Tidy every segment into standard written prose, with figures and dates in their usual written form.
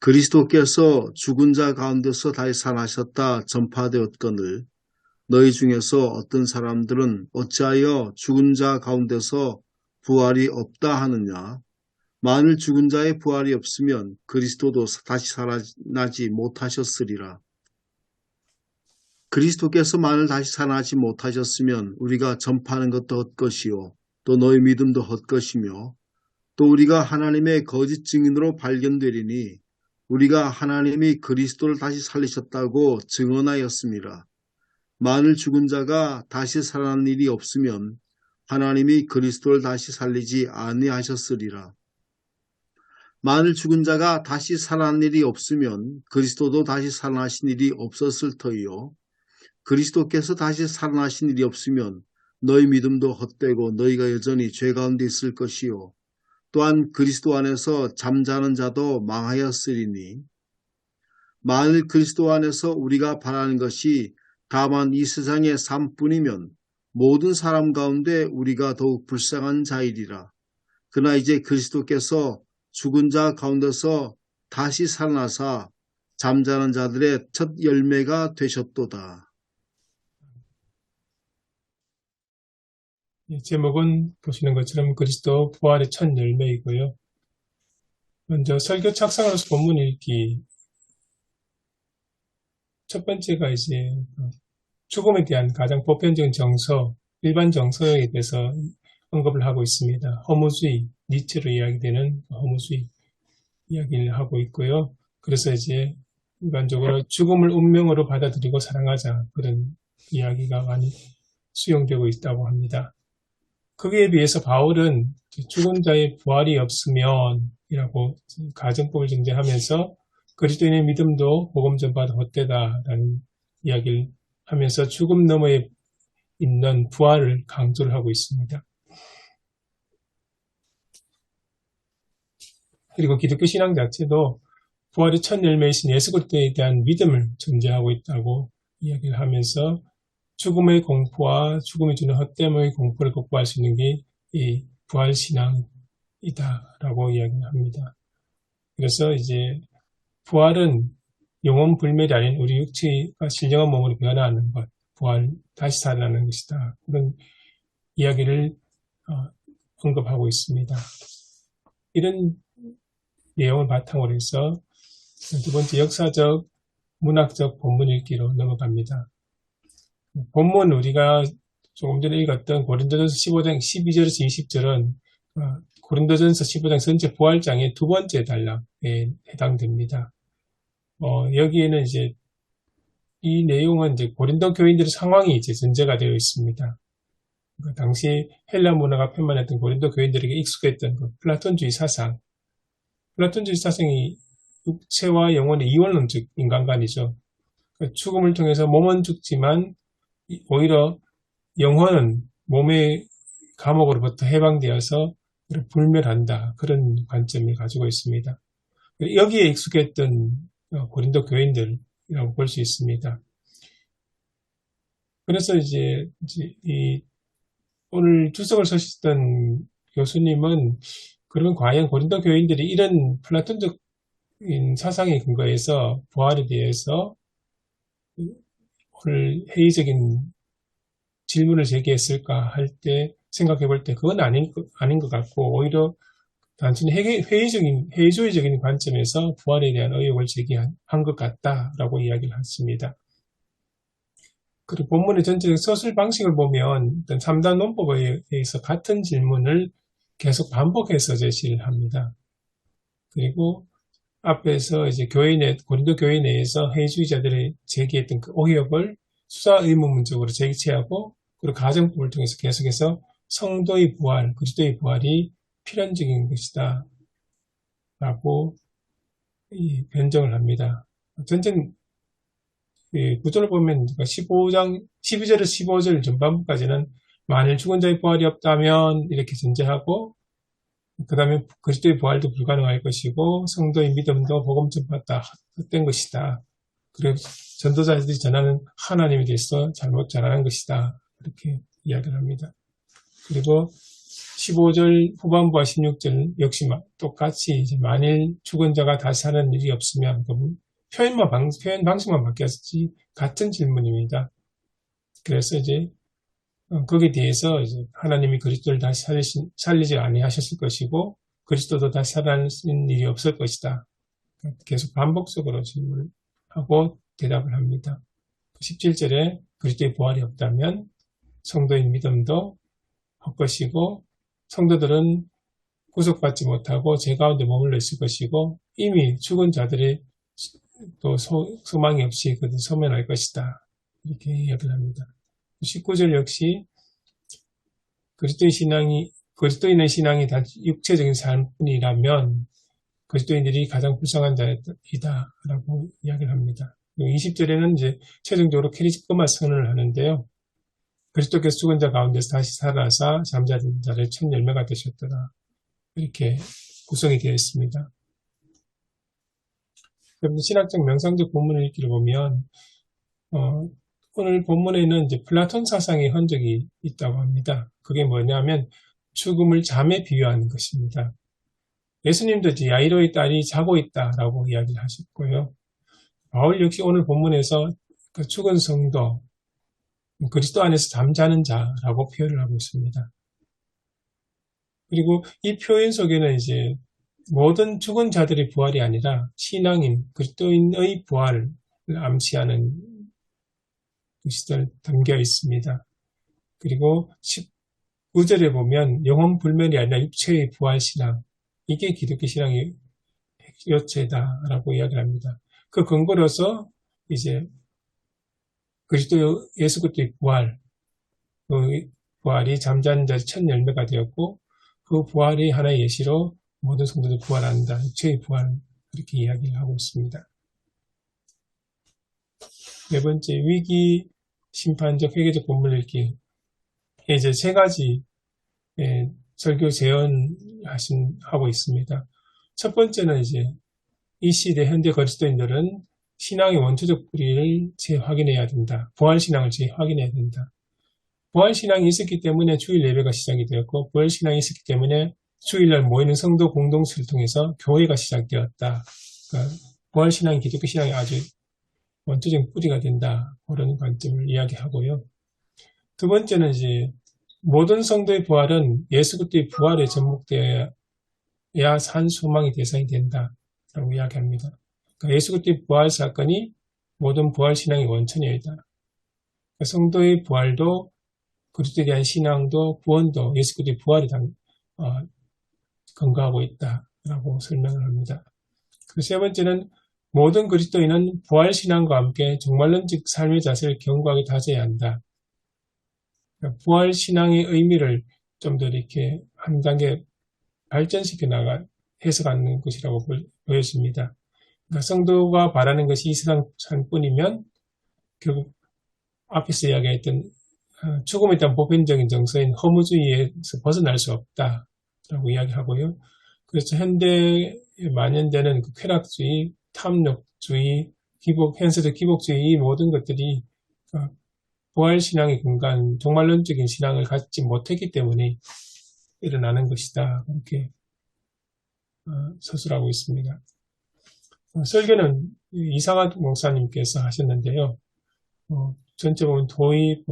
그리스도께서 죽은 자 가운데서 다시 살아나셨다 전파되었거늘 너희 중에서 어떤 사람들은 어찌하여 죽은 자 가운데서 부활이 없다 하느냐. 만일 죽은 자의 부활이 없으면 그리스도도 다시 살아나지 못하셨으리라. 그리스도께서 만일 다시 살아나지 못하셨으면 우리가 전파하는 것도 헛것이요 또 너희 믿음도 헛것이며 또 우리가 하나님의 거짓 증인으로 발견되리니 우리가 하나님이 그리스도를 다시 살리셨다고 증언하였습니다. 만일 죽은 자가 다시 살아난 일이 없으면 하나님이 그리스도를 다시 살리지 아니하셨으리라. 만일 죽은 자가 다시 살아난 일이 없으면 그리스도도 다시 살아나신 일이 없었을 터이요. 그리스도께서 다시 살아나신 일이 없으면 너희 믿음도 헛되고 너희가 여전히 죄 가운데 있을 것이요. 또한 그리스도 안에서 잠자는 자도 망하였으리니 만일 그리스도 안에서 우리가 바라는 것이 다만 이 세상의 삶뿐이면 모든 사람 가운데 우리가 더욱 불쌍한 자이리라. 그러나 이제 그리스도께서 죽은 자 가운데서 다시 살아나사 잠자는 자들의 첫 열매가 되셨도다. 제목은 보시는 것처럼 그리스도 부활의 첫 열매이고요. 먼저 설교 착상으로서 본문 읽기. 첫 번째가 이제 죽음에 대한 가장 보편적인 정서, 일반 정서에 대해서 언급을 하고 있습니다. 허무주의, 니체로 이야기되는 허무주의 이야기를 하고 있고요. 그래서 이제 일반적으로 죽음을 운명으로 받아들이고 사랑하자 그런 이야기가 많이 수용되고 있다고 합니다. 거기에 비해서 바울은 죽은 자의 부활이 없으면 이라고 가정법을 전제하면서 그리스도인의 믿음도 복음 전파도 헛되다라는 이야기를 하면서 죽음 너머에 있는 부활을 강조를 하고 있습니다. 그리고 기독교 신앙 자체도 부활의 첫 열매이신 예수 그리스도에 대한 믿음을 전제하고 있다고 이야기를 하면서 죽음의 공포와 죽음이 주는 헛됨의 공포를 극복할 수 있는 게 이 부활 신앙이다라고 이야기를 합니다. 그래서 이제 부활은 영혼 불멸이 아닌 우리 육체가 신령한 몸으로 변화하는 것, 부활, 다시 살아나는 것이다. 그런 이야기를 언급하고 있습니다. 이런 내용을 바탕으로 해서 두 번째 역사적, 문학적 본문 읽기로 넘어갑니다. 본문 우리가 조금 전에 읽었던 고린도전서 15장 12절에서 20절은 고린도전서 15장 전체 부활장의 두 번째 단락에 해당됩니다. 여기에는 이제 이 내용은 이제 고린도 교인들의 상황이 이제 전제가 되어 있습니다. 그러니까 당시 헬라 문화가 편만했던 고린도 교인들에게 익숙했던 그 플라톤주의 사상. 플라톤주의 사상이 육체와 영혼의 이원론적 인간관이죠. 그러니까 죽음을 통해서 몸은 죽지만 오히려 영혼은 몸의 감옥으로부터 해방되어서 불멸한다. 그런 관점을 가지고 있습니다. 여기에 익숙했던 고린도 교인들이라고 볼 수 있습니다. 그래서 이제 오늘 주석을 서셨던 교수님은 그러면 과연 고린도 교인들이 이런 플라톤적인 사상에 근거해서 부활에 대해서 오늘 회의적인 질문을 제기했을까 할 때 생각해 볼 때 그건 아닌 것 같고 오히려 단순히 회의주의적인 관점에서 부활에 대한 의혹을 제기한 것 같다라고 이야기를 했습니다. 그리고 본문의 전체적 서술 방식을 보면 어떤 3단 논법에 의해서 같은 질문을 계속 반복해서 제시를 합니다. 그리고 앞에서 이제 고린도 교회 내에서 회의주의자들이 제기했던 그 의혹을 수사 의문문적으로 제기하고 그리고 가정법을 통해서 계속해서 성도의 부활, 그리스도의 부활이 필연적인 것이다 라고 변정을 합니다. 전전 구조를 보면 15장 12절에서 15절 전반부까지는 만일 죽은 자의 부활이 없다면 이렇게 전제하고 그 다음에 그리스도의 부활도 불가능할 것이고 성도의 믿음도 복음 전파다 헛된 것이다. 그리고 전도자들이 전하는 하나님에 대해서 잘못 전하는 것이다. 이렇게 이야기를 합니다. 그리고 15절 후반부와 16절 역시 똑같이 이제 만일 죽은 자가 다시 사는 일이 없으면 표현 방식만 바뀌었지 같은 질문입니다. 그래서 이제 거기에 대해서 이제 하나님이 그리스도를 다시 살리지 아니하셨을 것이고 그리스도도 다시 살아날 일이 없을 것이다. 계속 반복적으로 질문을 하고 대답을 합니다. 17절에 그리스도의 부활이 없다면 성도인 믿음도 헛것이고 성도들은 구속받지 못하고 죄 가운데 머물러 있을 것이고 이미 죽은 자들이 또 소망이 없이 그들 소멸할 것이다. 이렇게 이야기를 합니다. 19절 역시 그리스도인의 신앙이 단 육체적인 삶뿐이라면 그리스도인들이 가장 불쌍한 자이다라고 이야기를 합니다. 20절에는 이제 최종적으로 캐리스마 선언을 하는데요. 그리스도께서 죽은 자 가운데서 다시 살아사 잠자는 자를 첫 열매가 되셨더라. 이렇게 구성이 되어 있습니다. 여러분 신학적 명상적 본문을 읽기를 보면 오늘 본문에는 이제 플라톤 사상의 흔적이 있다고 합니다. 그게 뭐냐면 죽음을 잠에 비유하는 것입니다. 예수님도 이제 야이로의 딸이 자고 있다라고 이야기를 하셨고요. 바울 역시 오늘 본문에서 그 죽은 성도, 그리스도 안에서 잠자는 자라고 표현을 하고 있습니다. 그리고 이 표현 속에는 이제 모든 죽은 자들의 부활이 아니라 신앙인, 그리스도인의 부활을 암시하는 것이 담겨 있습니다. 그리고 19절에 보면 영혼 불멸이 아니라 육체의 부활 신앙, 이게 기독교 신앙의 핵요체다라고 이야기를 합니다. 그 근거로서 이제 그리스도 예수 그리스도의 부활, 그 부활이 잠자는 자의 첫 열매가 되었고 그 부활이 하나의 예시로 모든 성도들 부활한다. 육체의 부활 그렇게 이야기를 하고 있습니다. 네 번째 위기 심판적 회개적 본문 읽기. 이제 세 가지 설교 제언하고 있습니다. 첫 번째는 이제 이 시대 현대 그리스도인들은 신앙의 원초적 뿌리를 재확인해야 된다. 부활신앙을 재확인해야 된다. 부활신앙이 있었기 때문에 주일 예배가 시작이 되었고 부활신앙이 있었기 때문에 주일날 모이는 성도 공동체를 통해서 교회가 시작되었다. 그러니까 부활신앙이 기독교 신앙의 아주 원초적인 뿌리가 된다. 그런 관점을 이야기하고요. 두 번째는 이제 모든 성도의 부활은 예수 그리스도의 부활에 접목되어야 산 소망의 대상이 된다라고 이야기합니다. 그러니까 예수 그리스도의 부활 사건이 모든 부활 신앙의 원천이다. 그러니까 성도의 부활도 그리스도에 대한 신앙도 구원도 예수 그리스도의 부활에 근거하고 있다라고 설명을 합니다. 그 세 번째는 모든 그리스도인은 부활 신앙과 함께 종말론적 삶의 자세를 견고하게 다져야 한다. 그러니까 부활 신앙의 의미를 좀 더 이렇게 한 단계 발전시켜 나가 해석하는 것이라고 보여집니다. 그러니까 성도가 바라는 것이 이 세상 삶뿐이면 결국 앞에서 이야기했던 죽음에 대한 보편적인 정서인 허무주의에서 벗어날 수 없다라고 이야기하고요. 그래서 현대에 만연되는 그 쾌락주의, 탐욕주의, 현세적 기복주의 이 모든 것들이 부활신앙의 근간, 종말론적인 신앙을 갖지 못했기 때문에 일어나는 것이다. 그렇게 서술하고 있습니다. 설교는 이상한 목사님께서 하셨는데요. 전체 보면 도입,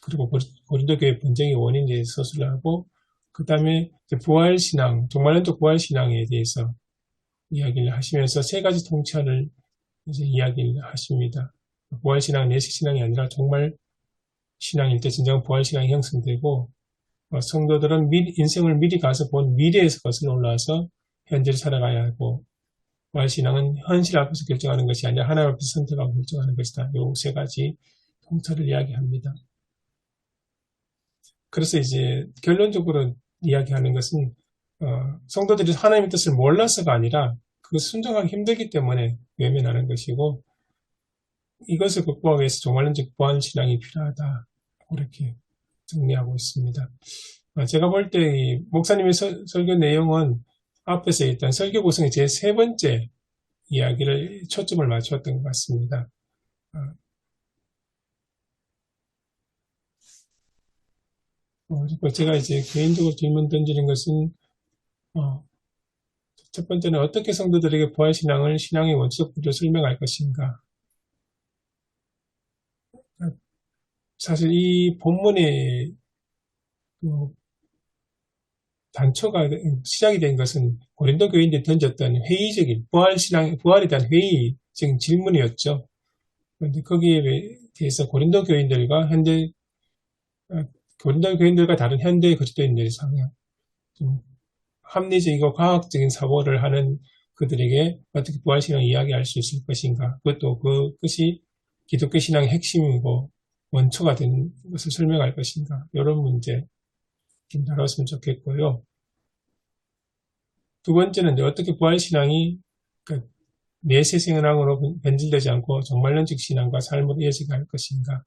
그리고 고린도교회 분쟁의 원인에 대해서 서술을 하고, 그 다음에 부활신앙, 종말론적 부활신앙에 대해서 이야기를 하시면서 세 가지 통찰을 이제 이야기를 하십니다. 부활신앙은 예식신앙이 아니라 종말 신앙일 때 진정한 부활신앙이 형성되고, 성도들은 인생을 미리 가서 본 미래에서 거슬러 올라와서 현재를 살아가야 하고, 부활신앙은 현실 앞에서 결정하는 것이 아니라 하나님 앞에서 선택하고 결정하는 것이다. 이 세 가지 통찰을 이야기합니다. 그래서 이제 결론적으로 이야기하는 것은 성도들이 하나님의 뜻을 몰라서가 아니라 그 순종하기 힘들기 때문에 외면하는 것이고 이것을 극복하기 위해서 종말론적 부활신앙이 필요하다. 그렇게 정리하고 있습니다. 제가 볼 때 이 목사님의 설교 내용은 앞에서 일단 설교 구성의 제 세 번째 이야기를 초점을 맞추었던 것 같습니다. 그리고 제가 이제 개인적으로 질문 던지는 것은, 어, 첫 번째는 어떻게 성도들에게 부활신앙을 신앙의 원칙 구조 설명할 것인가. 사실 이 본문의 그 단초가 시작이 된 것은 고린도 교인들이 던졌던 회의적인 부활에 대한 회의적인 질문이었죠. 그런데 거기에 대해서 어, 고린도 교인들과 다른 현대 그리스도인들의 성향, 좀 합리적이고 과학적인 사고를 하는 그들에게 어떻게 부활신앙을 이야기할 수 있을 것인가. 그것도 그것이 기독교 신앙의 핵심이고 원초가 된 것을 설명할 것인가. 이런 문제 좀 다뤘으면 좋겠고요. 두 번째는 이제 어떻게 부활신앙이 그 내세신앙으로 변질되지 않고 정말론적 신앙과 삶으로 이어지게 할 것인가.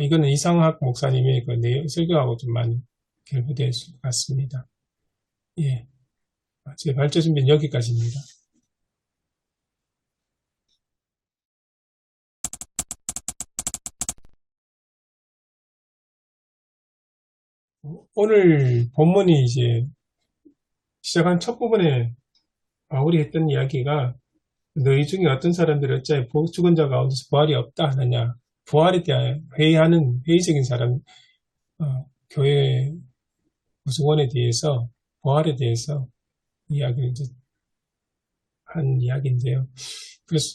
이거는 이상학 목사님의 그 설교하고 좀 많이 결부될 것 같습니다. 예. 제 발제 준비는 여기까지입니다. 오늘 본문이 이제 시작한 첫 부분에 바울이 했던 이야기가 너희 중에 어떤 사람들이 어찌하여 죽은 자 가운데서 부활이 없다 하느냐. 부활에 대한 회의적인 사람, 교회 구성원에 대해서, 부활에 대해서 이야기를 이제 한 이야기인데요.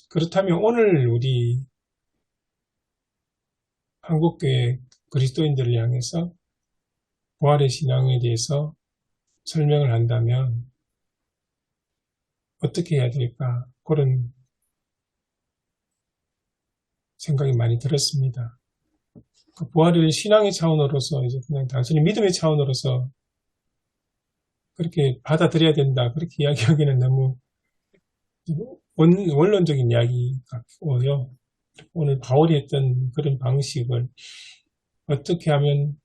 그렇다면 오늘 우리 한국교회 그리스도인들을 향해서 부활의 신앙에 대해서 설명을 한다면 어떻게 해야 될까? 그런 생각이 많이 들었습니다. 그 부활을 신앙의 차원으로서 이제 그냥 단순히 믿음의 차원으로서 그렇게 받아들여야 된다. 그렇게 이야기하기는 너무 원론적인 이야기 같고요. 오늘 바울이 했던 그런 방식을 어떻게 하면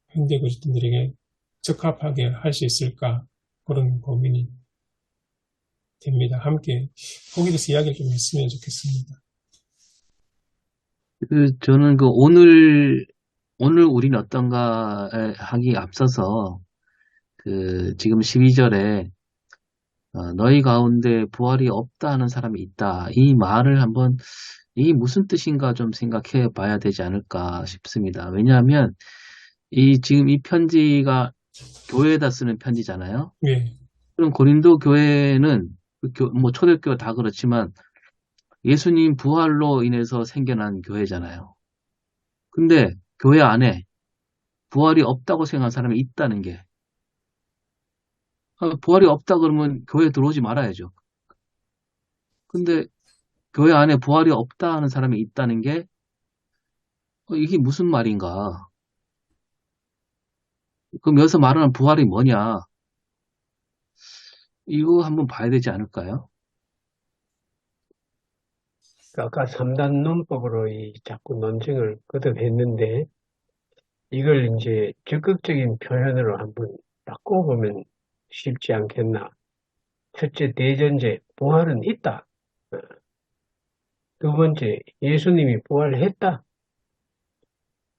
현대 그리스도인들에게 적합하게 할 수 있을까? 그런 고민이 됩니다. 함께 거기에 대해서 이야기를 좀 했으면 좋겠습니다. 저는 오늘 우린 어떤가 하기 앞서서, 지금 12절에, 너희 가운데 부활이 없다 하는 사람이 있다. 이 말을 한번, 이게 무슨 뜻인가 좀 생각해 봐야 되지 않을까 싶습니다. 왜냐하면, 지금 이 편지가 교회에다 쓰는 편지잖아요. 예, 그럼 고린도 교회는, 뭐 초대교회 다 그렇지만, 예수님 부활로 인해서 생겨난 교회잖아요. 근데 교회 안에 부활이 없다고 생각하는 사람이 있다는 게, 부활이 없다 그러면 교회 들어오지 말아야죠. 근데 교회 안에 부활이 없다 하는 사람이 있다는 게, 이게 무슨 말인가? 그럼 여기서 말하는 부활이 뭐냐? 이거 한번 봐야 되지 않을까요? 아까 3단 논법으로 자꾸 논쟁을 거듭했는데, 이걸 이제 적극적인 표현으로 한번 바꿔보면 쉽지 않겠나. 첫째, 대전제, 부활은 있다. 두 번째, 예수님이 부활했다.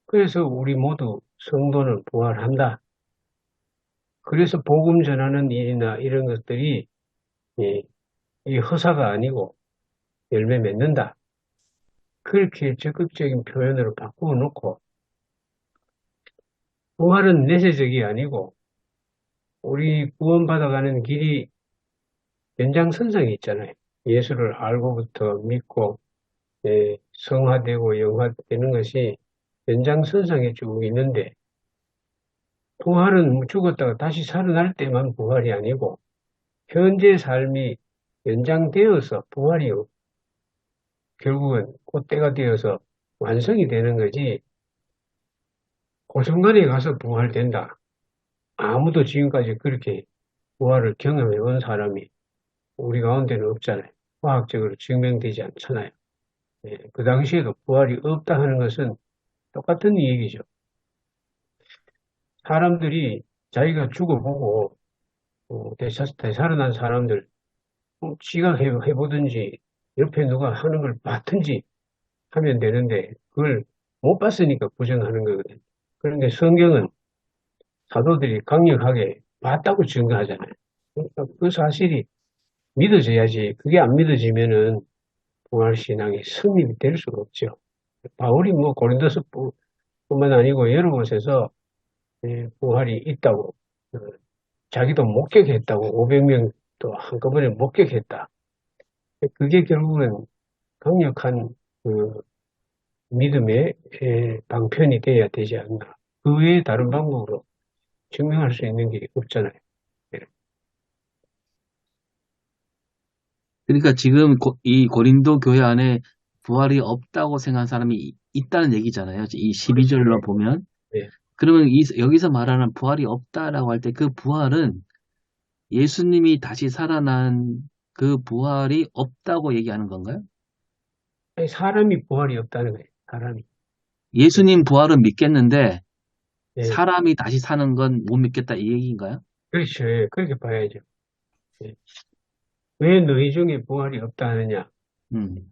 그래서 우리 모두 성도는 부활한다. 그래서 복음 전하는 일이나 이런 것들이 이 허사가 아니고 열매 맺는다. 그렇게 적극적인 표현으로 바꾸어 놓고, 부활은 내세적이 아니고 우리 구원받아가는 길이 연장선상에 있잖아요. 예수를 알고부터 믿고 성화되고 영화되는 것이 연장선상에 쭉 있는데, 부활은 죽었다가 다시 살아날 때만 부활이 아니고 현재 삶이 연장되어서 부활이 결국은 그때가 되어서 완성이 되는 거지, 그 순간에 가서 부활된다. 아무도 지금까지 그렇게 부활을 경험해 본 사람이 우리 가운데는 없잖아요. 과학적으로 증명되지 않잖아요. 그 당시에도 부활이 없다 하는 것은 똑같은 얘기죠. 사람들이 자기가 죽어보고 되살아난 사람들, 지가 해보든지 옆에 누가 하는 걸 봤든지 하면 되는데, 그걸 못 봤으니까 부정하는 거거든요. 그런데 성경은 사도들이 강력하게 봤다고 증거하잖아요. 그러니까 그 사실이 믿어져야지. 그게 안 믿어지면은 부활신앙이 성립이 될 수가 없죠. 바울이 뭐 고린도서뿐만 아니고 여러 곳에서 부활이 있다고 자기도 목격했다고 500명도 한꺼번에 목격했다. 그게 결국은 강력한 그 믿음의 방편이 돼야 되지 않나. 그 외에 다른 방법으로 증명할 수 있는 게 없잖아요. 예. 그러니까 지금 이 고린도 교회 안에 부활이 없다고 생각하는 사람이 있다는 얘기잖아요. 이 12절로 보면. 예. 그러면 여기서 말하는 부활이 없다라고 할 때 그 부활은 예수님이 다시 살아난 그 부활이 없다고 얘기하는 건가요? 아니, 사람이 부활이 없다는 거예요. 사람이. 예수님 부활은 믿겠는데 예. 사람이 다시 사는 건 못 믿겠다 이 얘기인가요? 그렇죠. 예. 그렇게 봐야죠. 예. 왜 너희 중에 부활이 없다 하느냐? 음.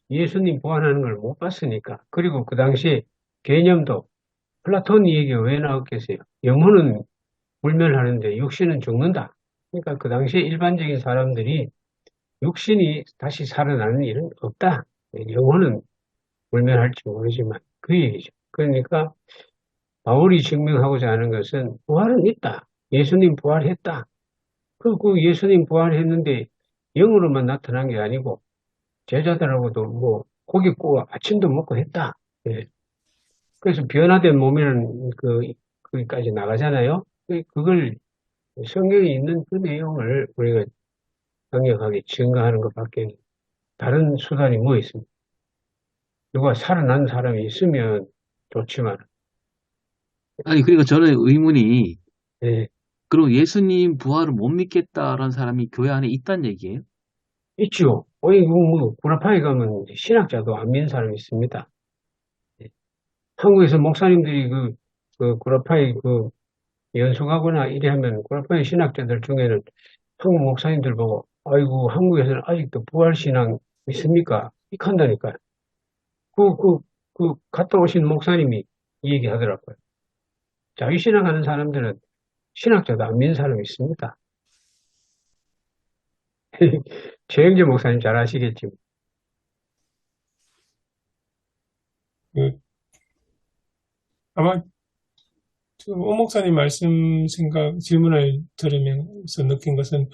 예수님 부활하는 걸 못 봤으니까. 그리고 그 당시에 개념도 플라톤 얘기가 왜 나왔겠어요? 영혼은 불멸하는데 육신은 죽는다. 그러니까 그 당시에 일반적인 사람들이 육신이 다시 살아나는 일은 없다. 영혼은 불멸할지 모르지만 그 얘기죠. 그러니까 바울이 증명하고자 하는 것은 부활은 있다. 예수님 부활했다. 그 예수님 부활했는데 영으로만 나타난 게 아니고 제자들하고도 뭐 고기 구워 아침도 먹고 했다. 예. 그래서 변화된 몸이라는 거기까지 나가잖아요. 그걸 성경에 있는 그 내용을 우리가 강력하게 증거하는 것밖에 다른 수단이 뭐 있습니까? 누가 살아난 사람이 있으면 좋지만, 아니 그리고 저는 의문이 예, 그럼 예수님 부활을 못 믿겠다라는 사람이 교회 안에 있다는 얘기예요? 있죠. 어이, 뭐, 구라파에 가면 신학자도 안 믿는 사람이 있습니다. 예. 한국에서 목사님들이 그 구라파에 연수하거나 이래 하면 구라파의 신학자들 중에는 한국 목사님들 보고, 아이고, 한국에서는 아직도 부활신앙 있습니까? 익한다니까요. 그, 그, 갔다 오신 목사님이 이 얘기 하더라고요. 자유신앙 하는 사람들은 신학자도 안 믿는 사람이 있습니다. 최영재 목사님 잘 아시겠지만. 그, 아마 오 목사님 질문을 들으면서 느낀 것은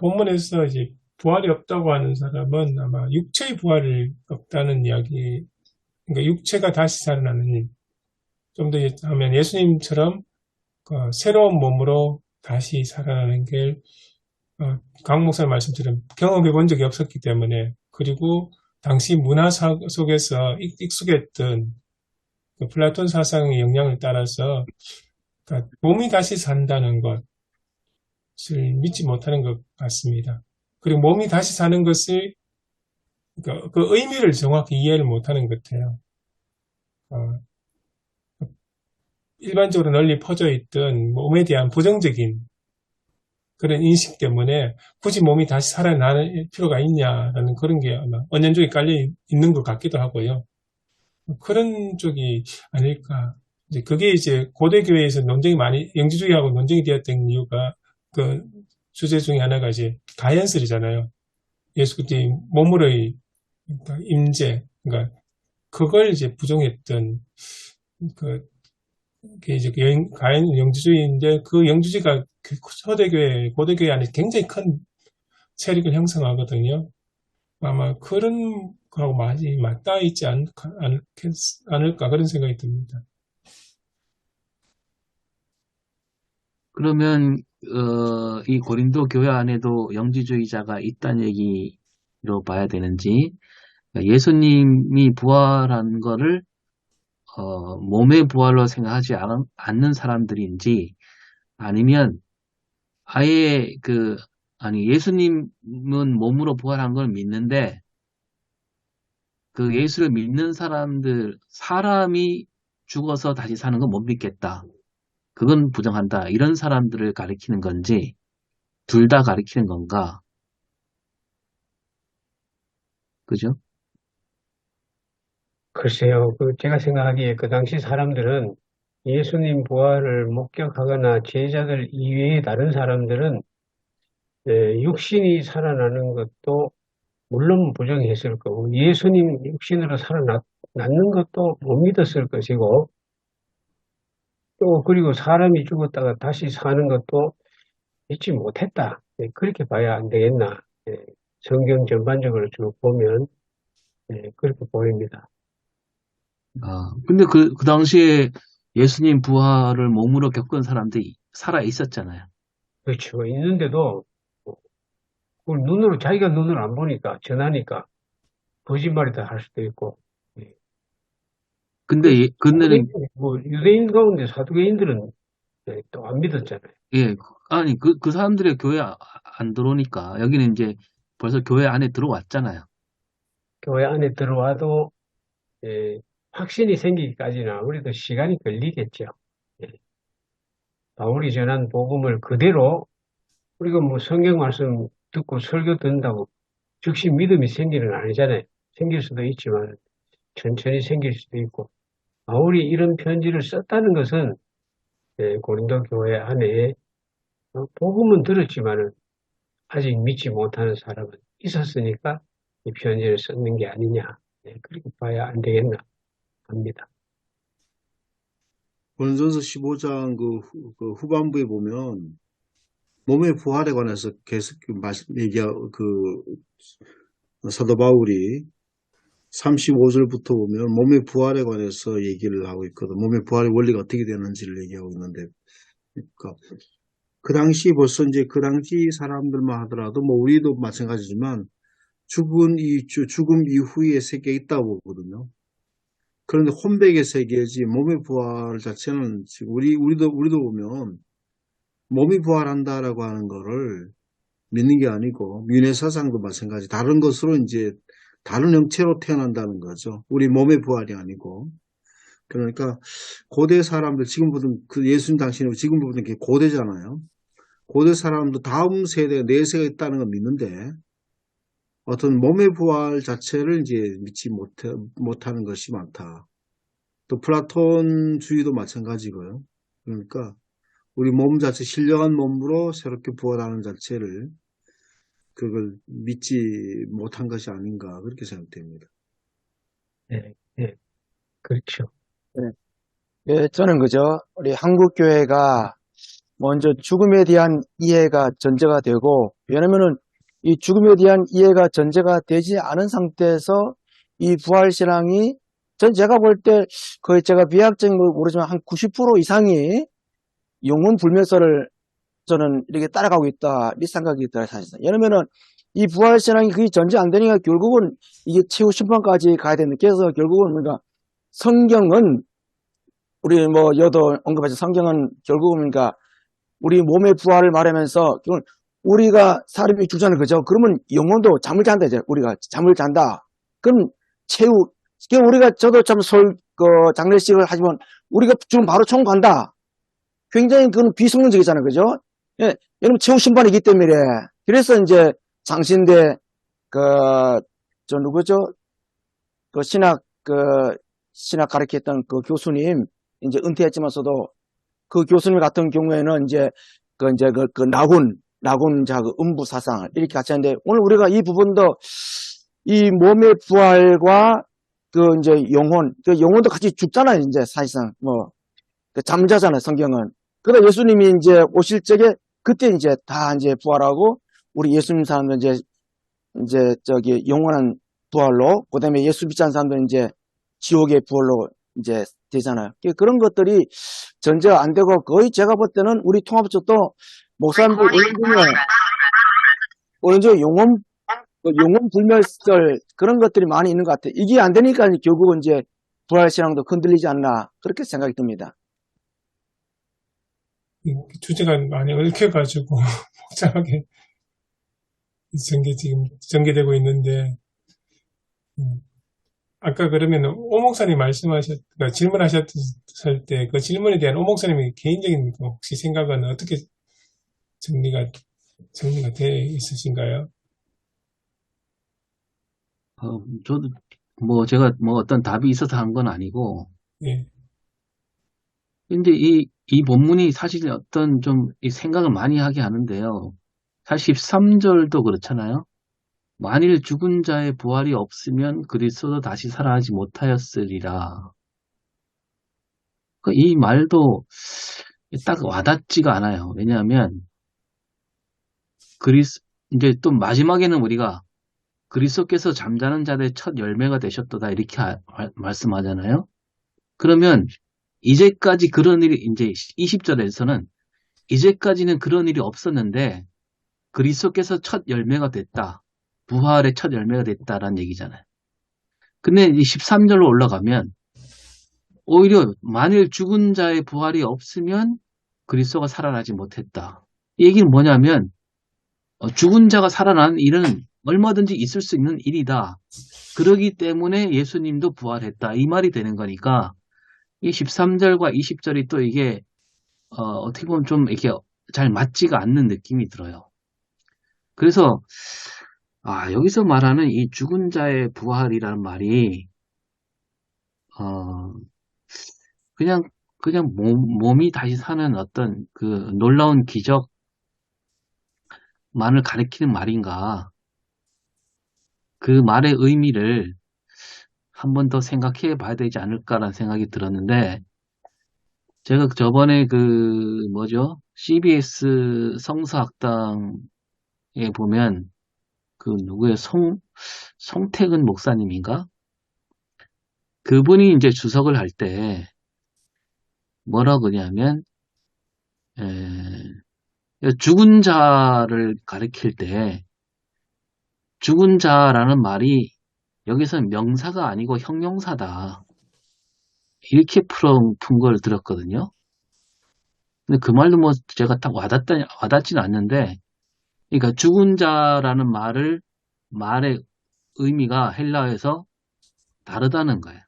본문에서 이제 부활이 없다고 하는 사람은 아마 육체의 부활이 없다는 이야기, 그러니까 육체가 다시 살아나는 일. 좀 더 하면 예수님처럼 새로운 몸으로 다시 살아나는 게 강 목사님 말씀처럼 경험해 본 적이 없었기 때문에, 그리고 당시 문화 속에서 익숙했던 그 플라톤 사상의 영향을 따라서 그러니까 몸이 다시 산다는 것을 믿지 못하는 것 같습니다. 그리고 몸이 다시 사는 것을 그러니까 그 의미를 정확히 이해를 못하는 것 같아요. 일반적으로 널리 퍼져 있던 몸에 대한 부정적인 그런 인식 때문에 굳이 몸이 다시 살아날 필요가 있냐라는 그런 게 아마 은연중에 깔려 있는 것 같기도 하고요. 그런 쪽이 아닐까. 이제 그게 이제 고대교회에서 영지주의하고 논쟁이 되었던 이유가 그 주제 중에 하나가 이제 가연설이잖아요. 예수 그리스도의 몸으로의 그러니까 임재, 그러니까 그걸 이제 부정했던 그게 이제 가연 영지주의인데 그 영지주의가 고대교회 안에 굉장히 큰 세력을 형성하거든요. 아마 그런 거하고 많이 맞닿아 있지 않을까 그런 생각이 듭니다. 그러면 이 고린도 교회 안에도 영지주의자가 있다는 얘기로 봐야 되는지, 그러니까 예수님이 부활한 거를 몸의 부활로 생각하지 않는 사람들인지, 아니면 아예 예수님은 몸으로 부활한 걸 믿는데 그 예수를 믿는 사람이 죽어서 다시 사는 건 못 믿겠다. 그건 부정한다. 이런 사람들을 가리키는 건지, 둘 다 가리키는 건가? 그죠? 글쎄요, 제가 생각하기에 그 당시 사람들은 예수님 부활을 목격하거나 제자들 이외의 다른 사람들은 육신이 살아나는 것도 물론 부정했을 거고 예수님 육신으로 살아났는 것도 못 믿었을 것이고 또 그리고 사람이 죽었다가 다시 사는 것도 믿지 못했다. 그렇게 봐야 안 되겠나. 성경 전반적으로 쭉 보면 그렇게 보입니다. 근데 그 당시에 예수님 부활을 몸으로 겪은 사람들이 살아 있었잖아요. 그렇죠. 있는데도 그걸 자기가 눈으로 안 보니까 전하니까 거짓말이다 할 수도 있고. 근데, 근데는, 유대인 가운데 사두개인들은 또 안 믿었잖아요. 예, 아니, 그 사람들의 교회 안 들어오니까, 여기는 이제 벌써 교회 안에 들어왔잖아요. 교회 안에 들어와도 예, 확신이 생기기까지는 아무래도 시간이 걸리겠죠. 예. 바울이 전한 복음을 그대로 우리가 뭐 성경 말씀 듣고 설교 듣는다고 즉시 믿음이 생기는 건 아니잖아요. 생길 수도 있지만 천천히 생길 수도 있고 바울이 이런 편지를 썼다는 것은 고린도 교회 안에 복음은 들었지만은 아직 믿지 못하는 사람은 있었으니까 이 편지를 썼는 게 아니냐. 그렇게 봐야 안 되겠나 합니다. 고린도전서 15장 그 후반부에 보면 몸의 부활에 관해서 계속 사도 바울이 35절부터 보면 몸의 부활에 관해서 얘기를 하고 있거든. 몸의 부활의 원리가 어떻게 되는지를 얘기하고 있는데, 그러니까 그 당시 벌써 이제 그 당시 사람들만 하더라도 뭐 우리도 마찬가지지만 죽음 이후의 세계에 있다고 보거든요. 그런데 혼백의 세계지 몸의 부활 자체는 지금 우리도 보면 몸이 부활한다라고 하는 거를 믿는 게 아니고 윤회 사상도 마찬가지 다른 것으로 이제 다른 형체로 태어난다는 거죠. 우리 몸의 부활이 아니고. 그러니까 고대 사람들 지금 보던 그 예수님 당시는 지금 보던 게 고대잖아요. 고대 사람도 다음 세대 내세가 있다는 걸 믿는데 어떤 몸의 부활 자체를 이제 믿지 못하는 것이 많다. 또 플라톤주의도 마찬가지고요. 그러니까 우리 몸 자체 신령한 몸으로 새롭게 부활하는 자체를 그걸 믿지 못한 것이 아닌가 그렇게 생각됩니다. 네, 네, 그렇죠. 네. 예, 저는 그죠. 우리 한국 교회가 먼저 죽음에 대한 이해가 전제가 되고, 왜냐면은 이 죽음에 대한 이해가 전제가 되지 않은 상태에서 이 부활신앙이 제가 볼 때 거의 제가 비약적인 거 모르지만 한 90% 이상이 영혼 불멸설을 저는 이렇게 따라가고 있다 이 생각이 들어요. 사실상 왜냐면은 이 부활신앙이 그게 전제 안 되니까 결국은 이게 최후 심판까지 가야 되는 그래서 결국은 우리가 성경은 우리 뭐 여도 언급하신 성경은 결국은 그러니까 우리 몸의 부활을 말하면서 우리가 사람이 죽잖아요. 그죠? 그러면 영혼도 잠을 잔다. 이제 우리가 잠을 잔다. 그럼 우리가 저도 참 장례식을 하지만 우리가 지금 바로 총 간다. 굉장히 그건 비성경적이잖아요. 그죠? 예, 여러분 최후 심판이기 때문에 그래서 이제 장신대 저 누구죠? 신학 가르쳤던 그 교수님 이제 은퇴했지만서도 그 교수님 같은 경우에는 이제 나군 음부 사상을 이렇게 같이 하는데 오늘 우리가 이 부분도 이 몸의 부활과 이제 영혼도 같이 죽잖아요. 이제 사실상 잠자잖아요. 성경은. 그러다 예수님이 이제 오실 적에 그때 이제 다 이제 부활하고 우리 예수님 사람들 이제 영원한 부활로 그다음에 예수 믿지 않는 사람들은 이제 지옥의 부활로 이제 되잖아요. 그런 것들이 전제가 안 되고 거의 제가 볼 때는 우리 통합적도 목사님들 오늘 중에 영혼 불멸설 그런 것들이 많이 있는 것 같아요. 이게 안 되니까 결국은 이제 부활신앙도 흔들리지 않나 그렇게 생각이 듭니다. 주제가 많이 얽혀가지고 복잡하게 지금 전개되고 있는데 아까 그러면 오 목사님 질문하셨을 때 그 질문에 대한 오 목사님의 개인적인 혹시 생각은 어떻게 정리가 되어 있으신가요? 저도 제가 어떤 답이 있어서 한 건 아니고 네. 근데 이 본문이 사실 어떤 좀 이 생각을 많이 하게 하는데요. 사실 13절도 그렇잖아요. 만일 죽은 자의 부활이 없으면 그리스도도 다시 살아나지 못하였으리라. 이 말도 딱 와닿지가 않아요. 왜냐하면 이제 또 마지막에는 우리가 그리스도께서 잠자는 자들의 첫 열매가 되셨도다 이렇게 말씀하잖아요. 그러면 이제까지 그런 일이 이제 20절에서는 이제까지는 그런 일이 없었는데 그리스도께서 첫 열매가 됐다. 부활의 첫 열매가 됐다라는 얘기잖아요. 근데 이 13절로 올라가면 오히려 만일 죽은 자의 부활이 없으면 그리스도가 살아나지 못했다. 이 얘기는 뭐냐면 죽은 자가 살아나는 일은 얼마든지 있을 수 있는 일이다. 그러기 때문에 예수님도 부활했다. 이 말이 되는 거니까 이 13절과 20절이 또 이게 어떻게 보면 좀 이렇게 잘 맞지가 않는 느낌이 들어요. 그래서 여기서 말하는 이 죽은 자의 부활이라는 말이 어, 그냥 몸이 다시 사는 어떤 그 놀라운 기적만을 가리키는 말인가? 그 말의 의미를 한 번 더 생각해 봐야 되지 않을까라는 생각이 들었는데, 제가 저번에 뭐죠? CBS 성서학당에 보면, 누구의 송택은 목사님인가? 그분이 이제 주석을 할 때, 뭐라고 그러냐면, 죽은 자를 가리킬 때, 죽은 자라는 말이 여기서 명사가 아니고 형용사다. 이렇게 푼 걸 들었거든요. 근데 그 말도 뭐 제가 딱 와닿지는 않는데, 그러니까 죽은 자라는 말의 의미가 헬라어에서 다르다는 거예요.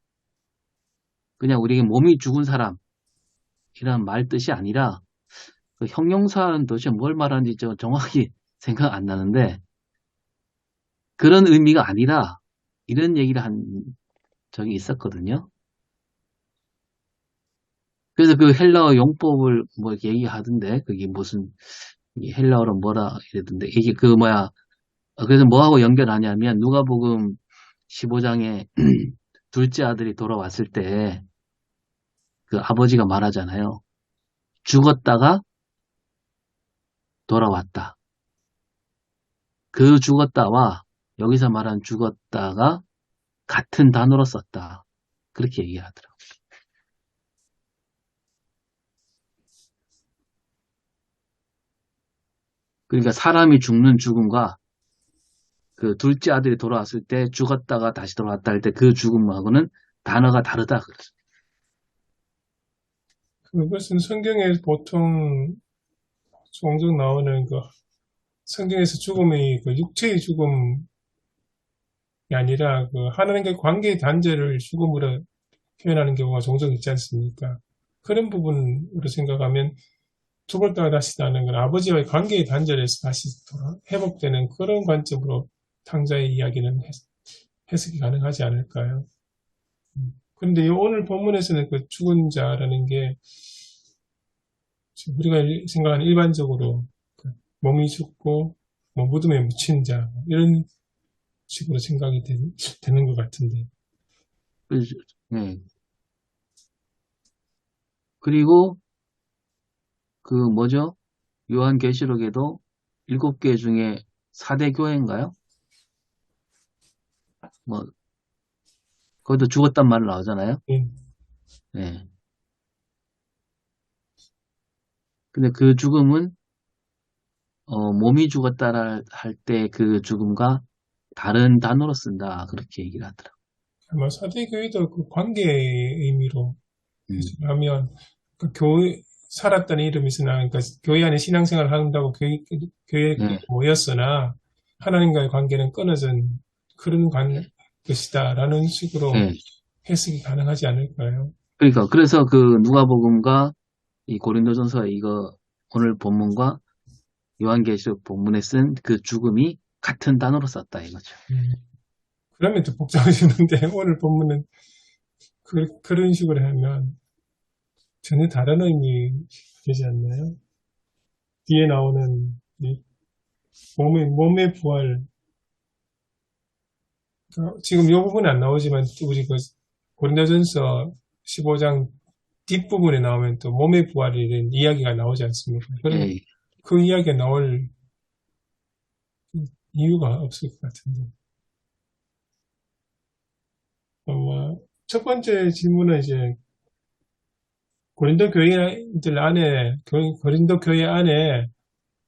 그냥 우리가 몸이 죽은 사람이라는 말 뜻이 아니라, 그 형용사는 도대체 뭘 말하는지 정확히 생각 안 나는데, 그런 의미가 아니라, 이런 얘기를 한 적이 있었거든요. 그래서 그 헬라어 용법을 뭐 이렇게 얘기하던데, 그게 무슨, 이게 헬라어로 뭐라 이랬던데, 이게 그래서 뭐하고 연결하냐면, 누가복음 15장에 둘째 아들이 돌아왔을 때, 그 아버지가 말하잖아요. 죽었다가 돌아왔다. 그 죽었다와 여기서 말한 죽었다가 같은 단어로 썼다. 그렇게 얘기하더라고요. 그러니까 사람이 죽는 죽음과 그 둘째 아들이 돌아왔을 때 죽었다가 다시 돌아왔다 할 때 그 죽음하고는 단어가 다르다. 그랬어요. 그것은 성경에 보통 종종 나오는 성경에서 죽음이 육체의 죽음이 아니라 하나님과의 관계의 단절을 죽음으로 표현하는 경우가 종종 있지 않습니까? 그런 부분으로 생각하면 죽었다가 다시 사는 건 아버지와의 관계의 단절에서 다시 회복되는 그런 관점으로 탕자의 이야기는 해석이 가능하지 않을까요? 그런데 오늘 본문에서는 그 죽은 자라는 게 우리가 생각하는 일반적으로 몸이 죽고 뭐 무덤에 묻힌 자 이런 식으로 생각이 되는 것 같은데. 네. 그리고 뭐죠? 요한계시록에도 7개 중에 4대 교회인가요? 뭐 거기도 죽었단 말 나오잖아요. 네. 근데 그 죽음은 몸이 죽었다 할 때 그 죽음과 다른 단어로 쓴다. 그렇게 얘기를 하더라고요. 아마 사대교회도 그 관계의 의미로 하면 교회 살았다는 이름이 있으나 그러니까 교회 안에 신앙생활을 한다고 교회에 모였으나 하나님과의 관계는 끊어진 그런 것이다라는 식으로 해석이 가능하지 않을까요? 그러니까 그래서 누가복음과 이 고린도전서 이거 오늘 본문과 요한계시록 본문에 쓴 그 죽음이 같은 단어로 썼다 이거죠. 그러면 더 복잡해지는데 오늘 본문은 그런 식으로 하면 전혀 다른 의미 되지 않나요? 뒤에 나오는 이 몸의 부활, 지금 이 부분은 안 나오지만 우리 그 고린도전서 15장 뒷부분에 나오면 또 몸의 부활에 대한 이야기가 나오지 않습니까? 그럼 예, 그 이야기가 나올 이유가 없을 것 같은데. 첫 번째 질문은 이제 고린도 교회들 안에, 고린도 교회 안에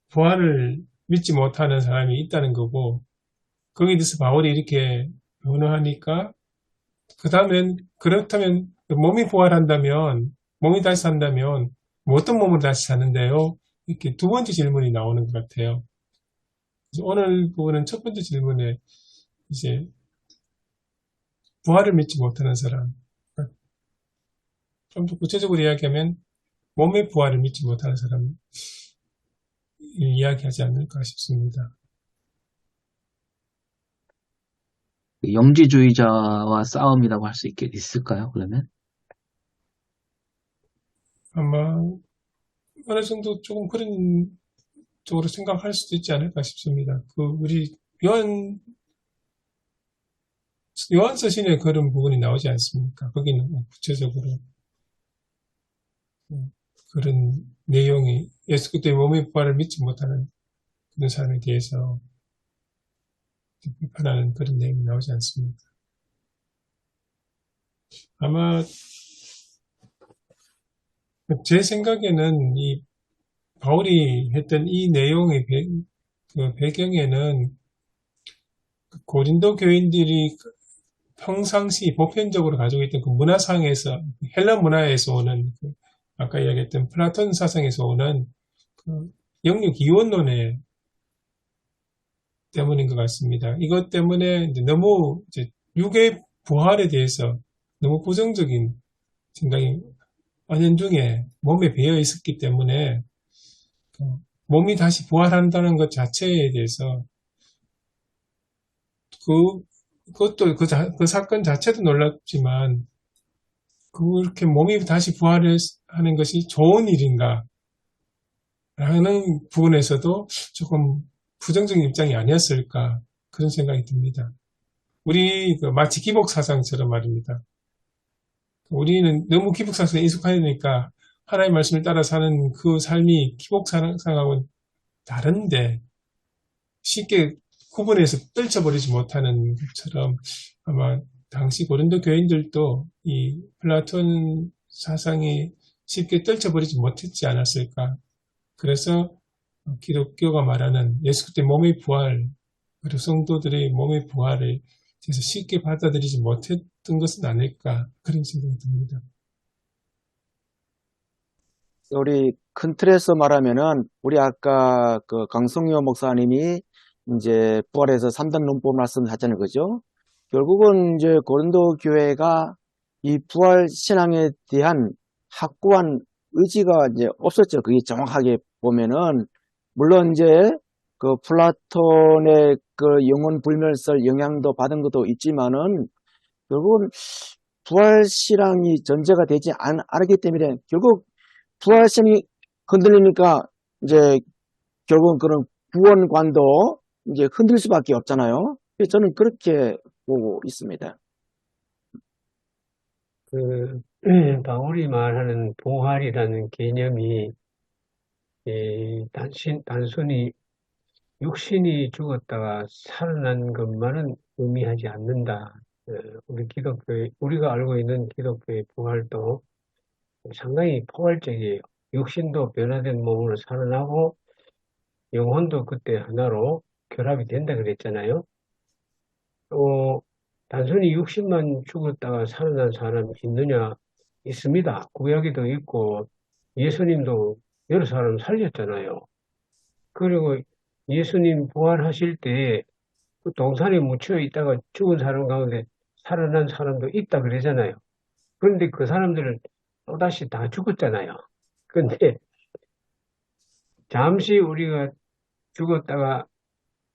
부활을 믿지 못하는 사람이 있다는 거고, 거기에 대해서 바울이 이렇게 변호하니까, 그렇다면, 몸이 부활한다면, 몸이 다시 산다면, 뭐 어떤 몸으로 다시 사는데요? 이렇게 두 번째 질문이 나오는 것 같아요. 그래서 오늘 부분은 첫 번째 질문에, 이제, 부활을 믿지 못하는 사람, 좀 더 구체적으로 이야기하면, 몸의 부활을 믿지 못하는 사람을 이야기하지 않을까 싶습니다. 영지주의자와 싸움이라고 할 수 있을까요, 그러면? 아마 어느 정도 조금 그런 쪽으로 생각할 수도 있지 않을까 싶습니다. 우리 요한 서신에 그런 부분이 나오지 않습니까? 거기는 구체적으로 그런 내용이 예수 그리스도의 몸의 부활을 믿지 못하는 그런 사람에 대해서 비판하는 그런 내용이 나오지 않습니다. 아마 제 생각에는 이 바울이 했던 이 내용의 그 배경에는 고린도 교인들이 평상시 보편적으로 가지고 있던 그 문화상에서 헬라 문화에서 오는 아까 이야기했던 플라톤 사상에서 오는 그 영육 이원론에 때문인 것 같습니다. 이것 때문에 이제 너무 이제 육의 부활에 대해서 너무 부정적인 생각이 은연중에 몸에 배어 있었기 때문에 몸이 다시 부활한다는 것 자체에 대해서 그것도 그 사건 자체도 놀랍지만 그렇게 몸이 다시 부활하는 것이 좋은 일인가 라는 부분에서도 조금 부정적인 입장이 아니었을까 그런 생각이 듭니다. 우리 마치 기복 사상처럼 말입니다. 우리는 너무 기복 사상에 익숙하니까 하나님의 말씀을 따라 사는 그 삶이 기복 사상하고는 다른데 쉽게 구분해서 떨쳐버리지 못하는 것처럼 아마 당시 고린도 교인들도 이 플라톤 사상이 쉽게 떨쳐버리지 못했지 않았을까. 그래서 기독교가 말하는 예수 그리스도의 몸의 부활, 그리고 성도들의 몸의 부활을 그래서 쉽게 받아들이지 못했던 것은 아닐까 그런 생각이 듭니다. 우리 큰 틀에서 말하면은, 우리 아까 그 강성효 목사님이 이제 부활해서 3단 논법 말씀하셨잖아요. 그죠? 결국은 이제 고린도 교회가 이 부활 신앙에 대한 확고한 의지가 이제 없었죠. 그게 정확하게 보면은, 물론 이제 그 플라톤의 그 영혼 불멸설 영향도 받은 것도 있지만은, 결국은 부활 신앙이 전제가 되지 않았기 때문에 결국 부활 신앙이 흔들리니까 이제 결국은 그런 구원관도 이제 흔들 수밖에 없잖아요. 그래서 저는 그렇게 보고 있습니다. 그, 바울이 말하는 부활이라는 개념이, 단순히 육신이 죽었다가 살아난 것만은 의미하지 않는다. 우리가 알고 있는 기독교의 부활도 상당히 포괄적이에요. 육신도 변화된 몸으로 살아나고, 영혼도 그때 하나로 결합이 된다 그랬잖아요. 단순히 육신만 죽었다가 살아난 사람이 있느냐? 있습니다. 구약에도 있고, 예수님도 여러 사람 살렸잖아요. 그리고 예수님 부활하실 때 그 동산에 묻혀 있다가 죽은 사람 가운데 살아난 사람도 있다 그러잖아요. 그런데 그 사람들은 또다시 다 죽었잖아요. 근데 잠시 우리가 죽었다가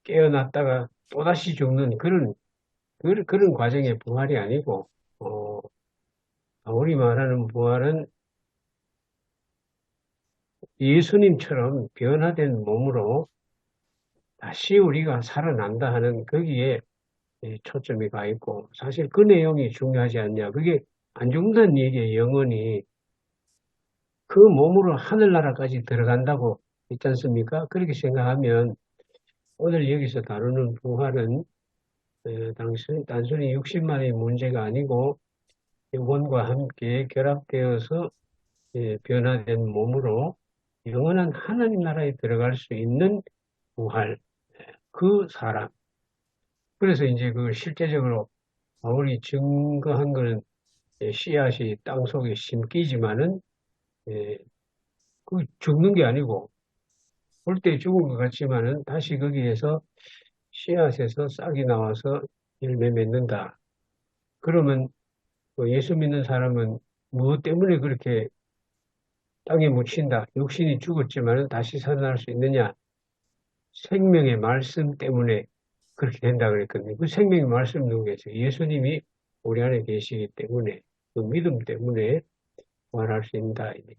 깨어났다가 또다시 죽는 그런 과정의 부활이 아니고, 바울이 말하는 부활은 예수님처럼 변화된 몸으로 다시 우리가 살아난다 하는 거기에 초점이 가 있고, 사실 그 내용이 중요하지 않냐. 그게 안 죽는다는 얘기예요, 영원히. 그 몸으로 하늘나라까지 들어간다고 있지 않습니까? 그렇게 생각하면 오늘 여기서 다루는 부활은 단순히 60만의 문제가 아니고 영혼과 함께 결합되어서 변화된 몸으로 영원한 하나님 나라에 들어갈 수 있는 부활, 그 사람. 그래서 이제 그 실제적으로 바울이 증거한 거는 씨앗이 땅 속에 심기지만은 예, 그 죽는 게 아니고 볼 때 죽은 것 같지만은 다시 거기에서 씨앗에서 싹이 나와서 열매 맺는다. 그러면 그 예수 믿는 사람은 무엇 때문에 그렇게 땅에 묻힌다. 육신이 죽었지만은 다시 살아날 수 있느냐? 생명의 말씀 때문에 그렇게 된다 그랬거든요. 그 생명의 말씀 누구겠어요? 예수님이 우리 안에 계시기 때문에 그 믿음 때문에 부활할 수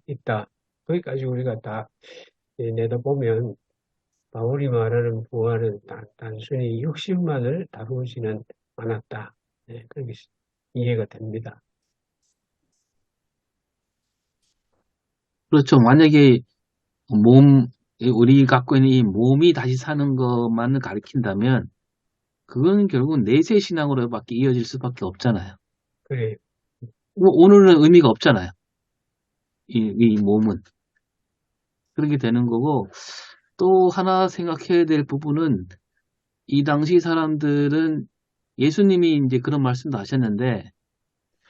있다. 거기까지 우리가 다 내다보면 바울이 말하는 부활은 단순히 육신만을 다루지는 않았다. 그렇게 이해가 됩니다. 그렇죠. 만약에 우리 갖고 있는 이 몸이 다시 사는 것만을 가리킨다면, 그거는 결국 내세 신앙으로밖에 이어질 수밖에 없잖아요. 그래, 오늘은 의미가 없잖아요. 이 몸은. 그렇게 되는 거고, 또 하나 생각해야 될 부분은, 이 당시 사람들은 예수님이 이제 그런 말씀도 하셨는데,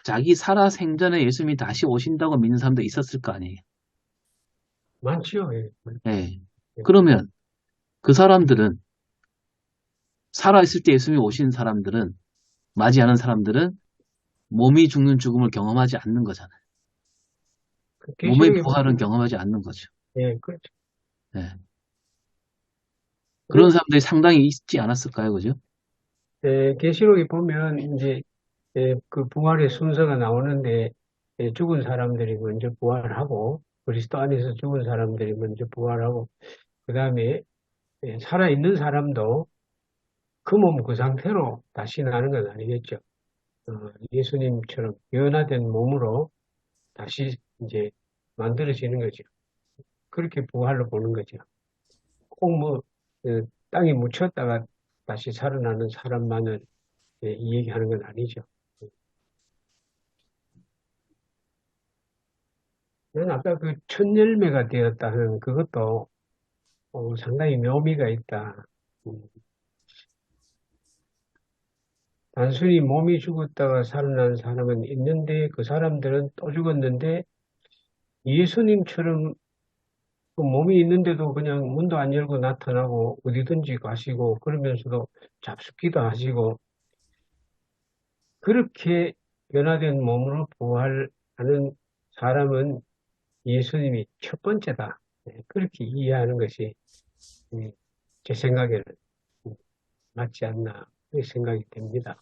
자기 살아 생전에 예수님이 다시 오신다고 믿는 사람도 있었을 거 아니에요. 많지요. 예. 그러면 그 사람들은, 살아있을 때 예수님이 오신 사람들은, 맞이하는 사람들은 몸이 죽는 죽음을 경험하지 않는 거잖아요. 그 몸의 계시록에 부활은 경험하지 않는 거죠. 그렇죠. 예. 그, 그런 사람들이 상당히 있지 않았을까요? 그죠? 계시록에 보면 이제 그 부활의 순서가 나오는데 죽은 사람들이 먼저 부활하고 그리스도 안에서 죽은 사람들이 먼저 부활하고 그 다음에 살아있는 사람도 그 몸 그 상태로 다시 나는 건 아니겠죠. 예수님처럼 변화된 몸으로 다시 이제 만들어지는 거죠. 그렇게 부활로 보는 거죠. 꼭 뭐, 땅에 묻혔다가 다시 살아나는 사람만을 이 얘기하는 건 아니죠. 난 아까 그 첫 열매가 되었다는 그것도 상당히 묘미가 있다. 음, 단순히 몸이 죽었다가 살아난 사람은 있는데 그 사람들은 또 죽었는데 예수님처럼 그 몸이 있는데도 그냥 문도 안 열고 나타나고 어디든지 가시고 그러면서도 잡숫기도 하시고 그렇게 변화된 몸으로 부활하는 사람은 예수님이 첫 번째다. 그렇게 이해하는 것이 제 생각에는 맞지 않나 그렇게 생각이 됩니다.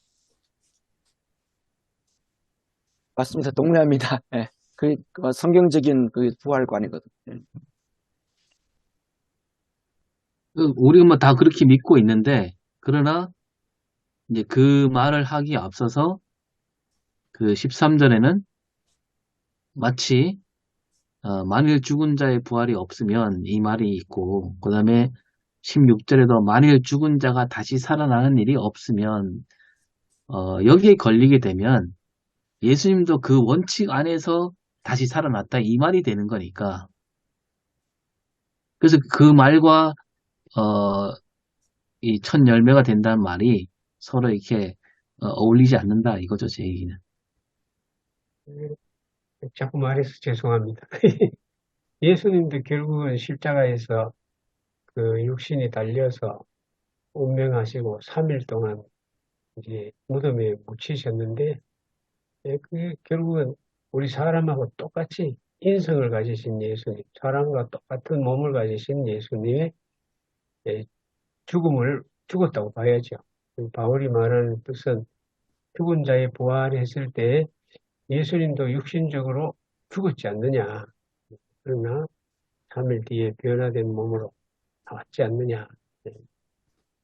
맞습니다. 동의합니다. 예. 그 성경적인 그 부활관이거든요. 예. 우리가 뭐 다 그렇게 믿고 있는데, 그러나 이제 그 말을 하기에 앞서서 그 13절에는 마치 만일 죽은 자의 부활이 없으면 이 말이 있고, 그 다음에 16절에도 만일 죽은 자가 다시 살아나는 일이 없으면, 여기에 걸리게 되면 예수님도 그 원칙 안에서 다시 살아났다 이 말이 되는 거니까. 그래서 그 말과 이 첫 열매가 된다는 말이 서로 이렇게 어울리지 않는다 이거죠, 제 얘기는. 자꾸 말해서 죄송합니다. 예수님도 결국은 십자가에서 그 육신이 달려서 운명하시고 3일 동안 이제 무덤에 묻히셨는데 그게 결국은 우리 사람하고 똑같이 인성을 가지신 예수님, 사람과 똑같은 몸을 가지신 예수님의 예, 죽었다고 봐야죠. 바울이 말하는 뜻은 죽은 자의 부활했을 때 예수님도 육신적으로 죽었지 않느냐. 그러나 3일 뒤에 변화된 몸으로 나왔지 않느냐. 네.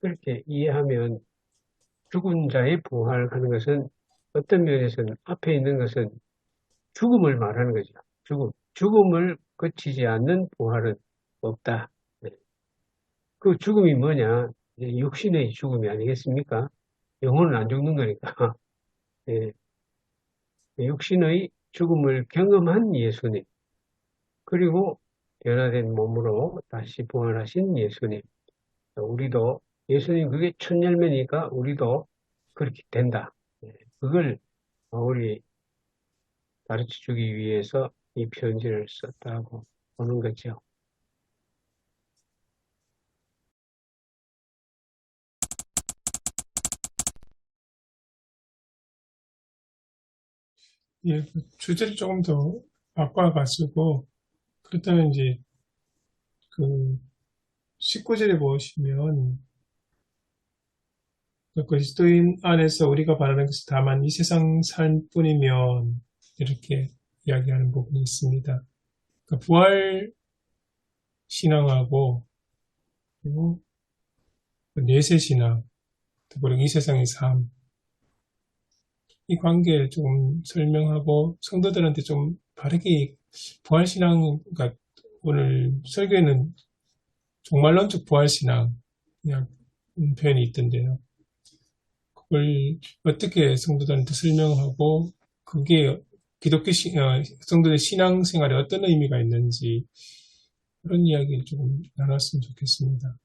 그렇게 이해하면 죽은 자의 부활하는 것은 어떤 면에서는 앞에 있는 것은 죽음을 말하는 거죠. 죽음을 거치지 않는 부활은 없다. 네. 그 죽음이 뭐냐? 이제 육신의 죽음이 아니겠습니까? 영혼은 안 죽는 거니까. 예. 육신의 죽음을 경험한 예수님, 그리고 변화된 몸으로 다시 부활하신 예수님. 우리도 예수님 그게 첫 열매니까 우리도 그렇게 된다. 예. 그걸 우리 가르쳐 주기 위해서 이 편지를 썼다고 보는 거죠. 예, 그 주제를 조금 더 바꿔가지고, 그렇다면 이제 그 19절에 보시면, 그 그리스도인 안에서 우리가 바라는 것이 다만 이 세상 삶뿐이면 이렇게 이야기하는 부분이 있습니다. 그 부활 신앙하고 그리고 그 내세 신앙, 그리고 이 세상의 삶, 이 관계를 조금 설명하고 성도들한테 좀 바르게 부활 신앙, 그러니까 오늘 설교에는 종말론적 부활 신앙 그냥 표현이 있던데요. 그걸 어떻게 성도들한테 설명하고 그게 기독교 성도의 신앙생활에 어떤 의미가 있는지 그런 이야기를 조금 나눴으면 좋겠습니다.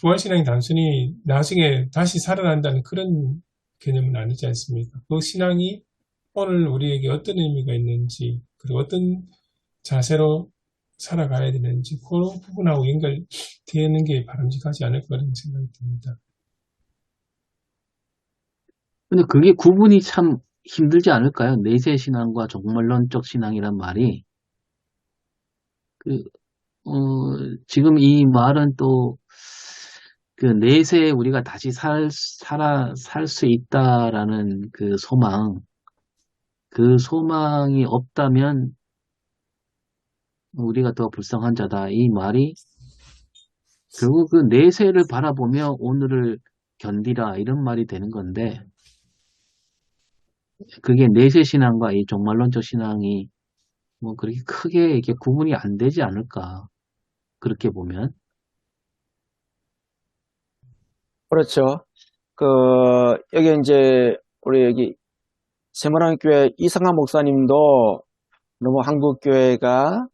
부활신앙이 단순히 나중에 다시 살아난다는 그런 개념은 아니지 않습니까? 그 신앙이 오늘 우리에게 어떤 의미가 있는지 그리고 어떤 자세로 살아가야 되는지 그 부분하고 연결되는 게 바람직하지 않을 거라는 생각이 듭니다. 근데 그게 구분이 참 힘들지 않을까요? 내세 신앙과 종말론적 신앙이란 말이. 그, 지금 이 말은 또, 그 내세에 우리가 다시 살 수 있다라는 그 소망이 없다면 우리가 더 불쌍한 자다. 이 말이 결국 그 내세를 바라보며 오늘을 견디라 이런 말이 되는 건데, 그게 내세 신앙과 이 종말론적 신앙이 뭐 그렇게 크게 이렇게 구분이 안 되지 않을까. 그렇게 보면. 그렇죠. 그, 여기 이제, 우리 여기 세모난교회 이상한 목사님도 너무 한국교회가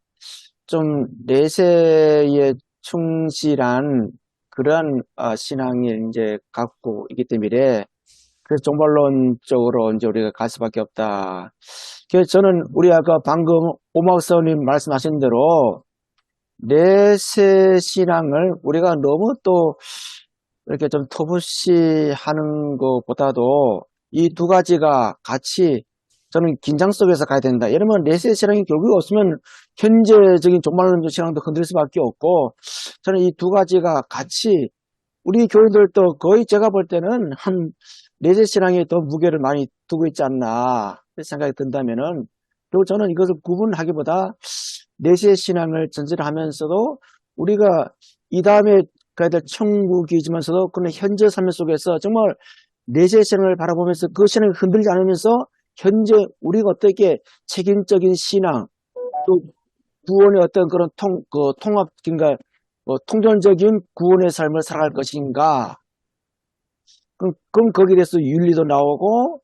좀 내세에 충실한 그러한 신앙을 이제 갖고 있기 때문에 그래서 종말론적으로 이제 우리가 갈 수밖에 없다. 그래서 저는 우리 아까 방금 오마우스님 말씀하신 대로 내세 신앙을 우리가 너무 또 이렇게 좀 터부시 하는 것보다도 이 두 가지가 같이 저는 긴장 속에서 가야 된다. 이러면 내세 신앙이 결국 없으면 현재적인 종말론적 신앙도 흔들 수밖에 없고 저는 이 두 가지가 같이 우리 교인들도 거의 제가 볼 때는 한 내세 신앙에 더 무게를 많이 두고 있지 않나 생각이 든다면은 결국 저는 이것을 구분하기보다 내세 신앙을 전제를 하면서도 우리가 이 다음에 가야 될 천국이지만서도 그런 현재 삶 속에서 정말 내세 신앙을 바라보면서 그 신앙을 흔들지 않으면서 현재 우리가 어떻게 책임적인 신앙 또 구원의 어떤 그런 통합 그러니까 통전적인 구원의 삶을 살아갈 것인가 그럼 거기에 대해서 윤리도 나오고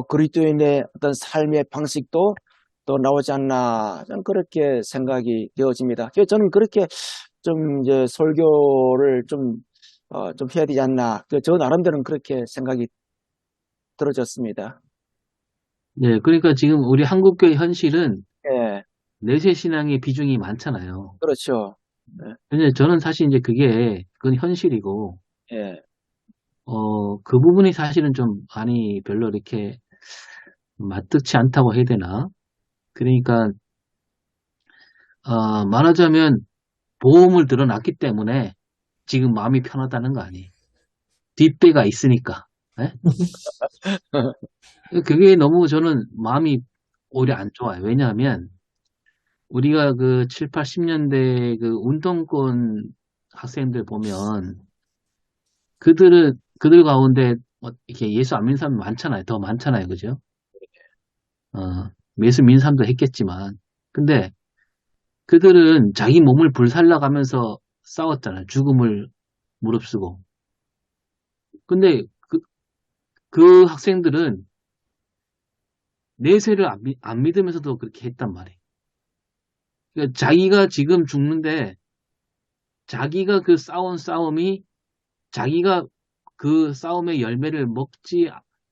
그리스도인의 어떤 삶의 방식도 또 나오지 않나 저는 그렇게 생각이 되어집니다. 그래서 저는 그렇게 좀 이제 설교를 좀 해야 되지 않나. 저 나름대로는 그렇게 생각이 들어졌습니다. 네, 그러니까 지금 우리 한국교회 현실은 예, 내세 신앙의 비중이 많잖아요. 그렇죠. 네, 근데 저는 사실 이제 그건 현실이고, 예, 그 부분이 사실은 좀 많이 별로 이렇게 맞득치 않다고 해야 되나? 그러니까, 말하자면 보험을 들어놨기 때문에 지금 마음이 편하다는 거 아니에요. 뒷배가 있으니까. 예? 그게 너무 저는 마음이 오히려 안 좋아요. 왜냐하면 우리가 그 7, 80년대 그 운동권 학생들 보면 그들 가운데 뭐 이렇게 예수 안 믿는 사람 많잖아요. 더 많잖아요. 그죠? 예수 믿는 사람도 했겠지만. 근데 그들은 자기 몸을 불살라가면서 싸웠잖아요. 죽음을 무릅쓰고. 근데 그 학생들은 내세를 안 믿으면서도 그렇게 했단 말이에요. 그러니까 자기가 지금 죽는데 자기가 그 싸운 싸움이 자기가 그 싸움의 열매를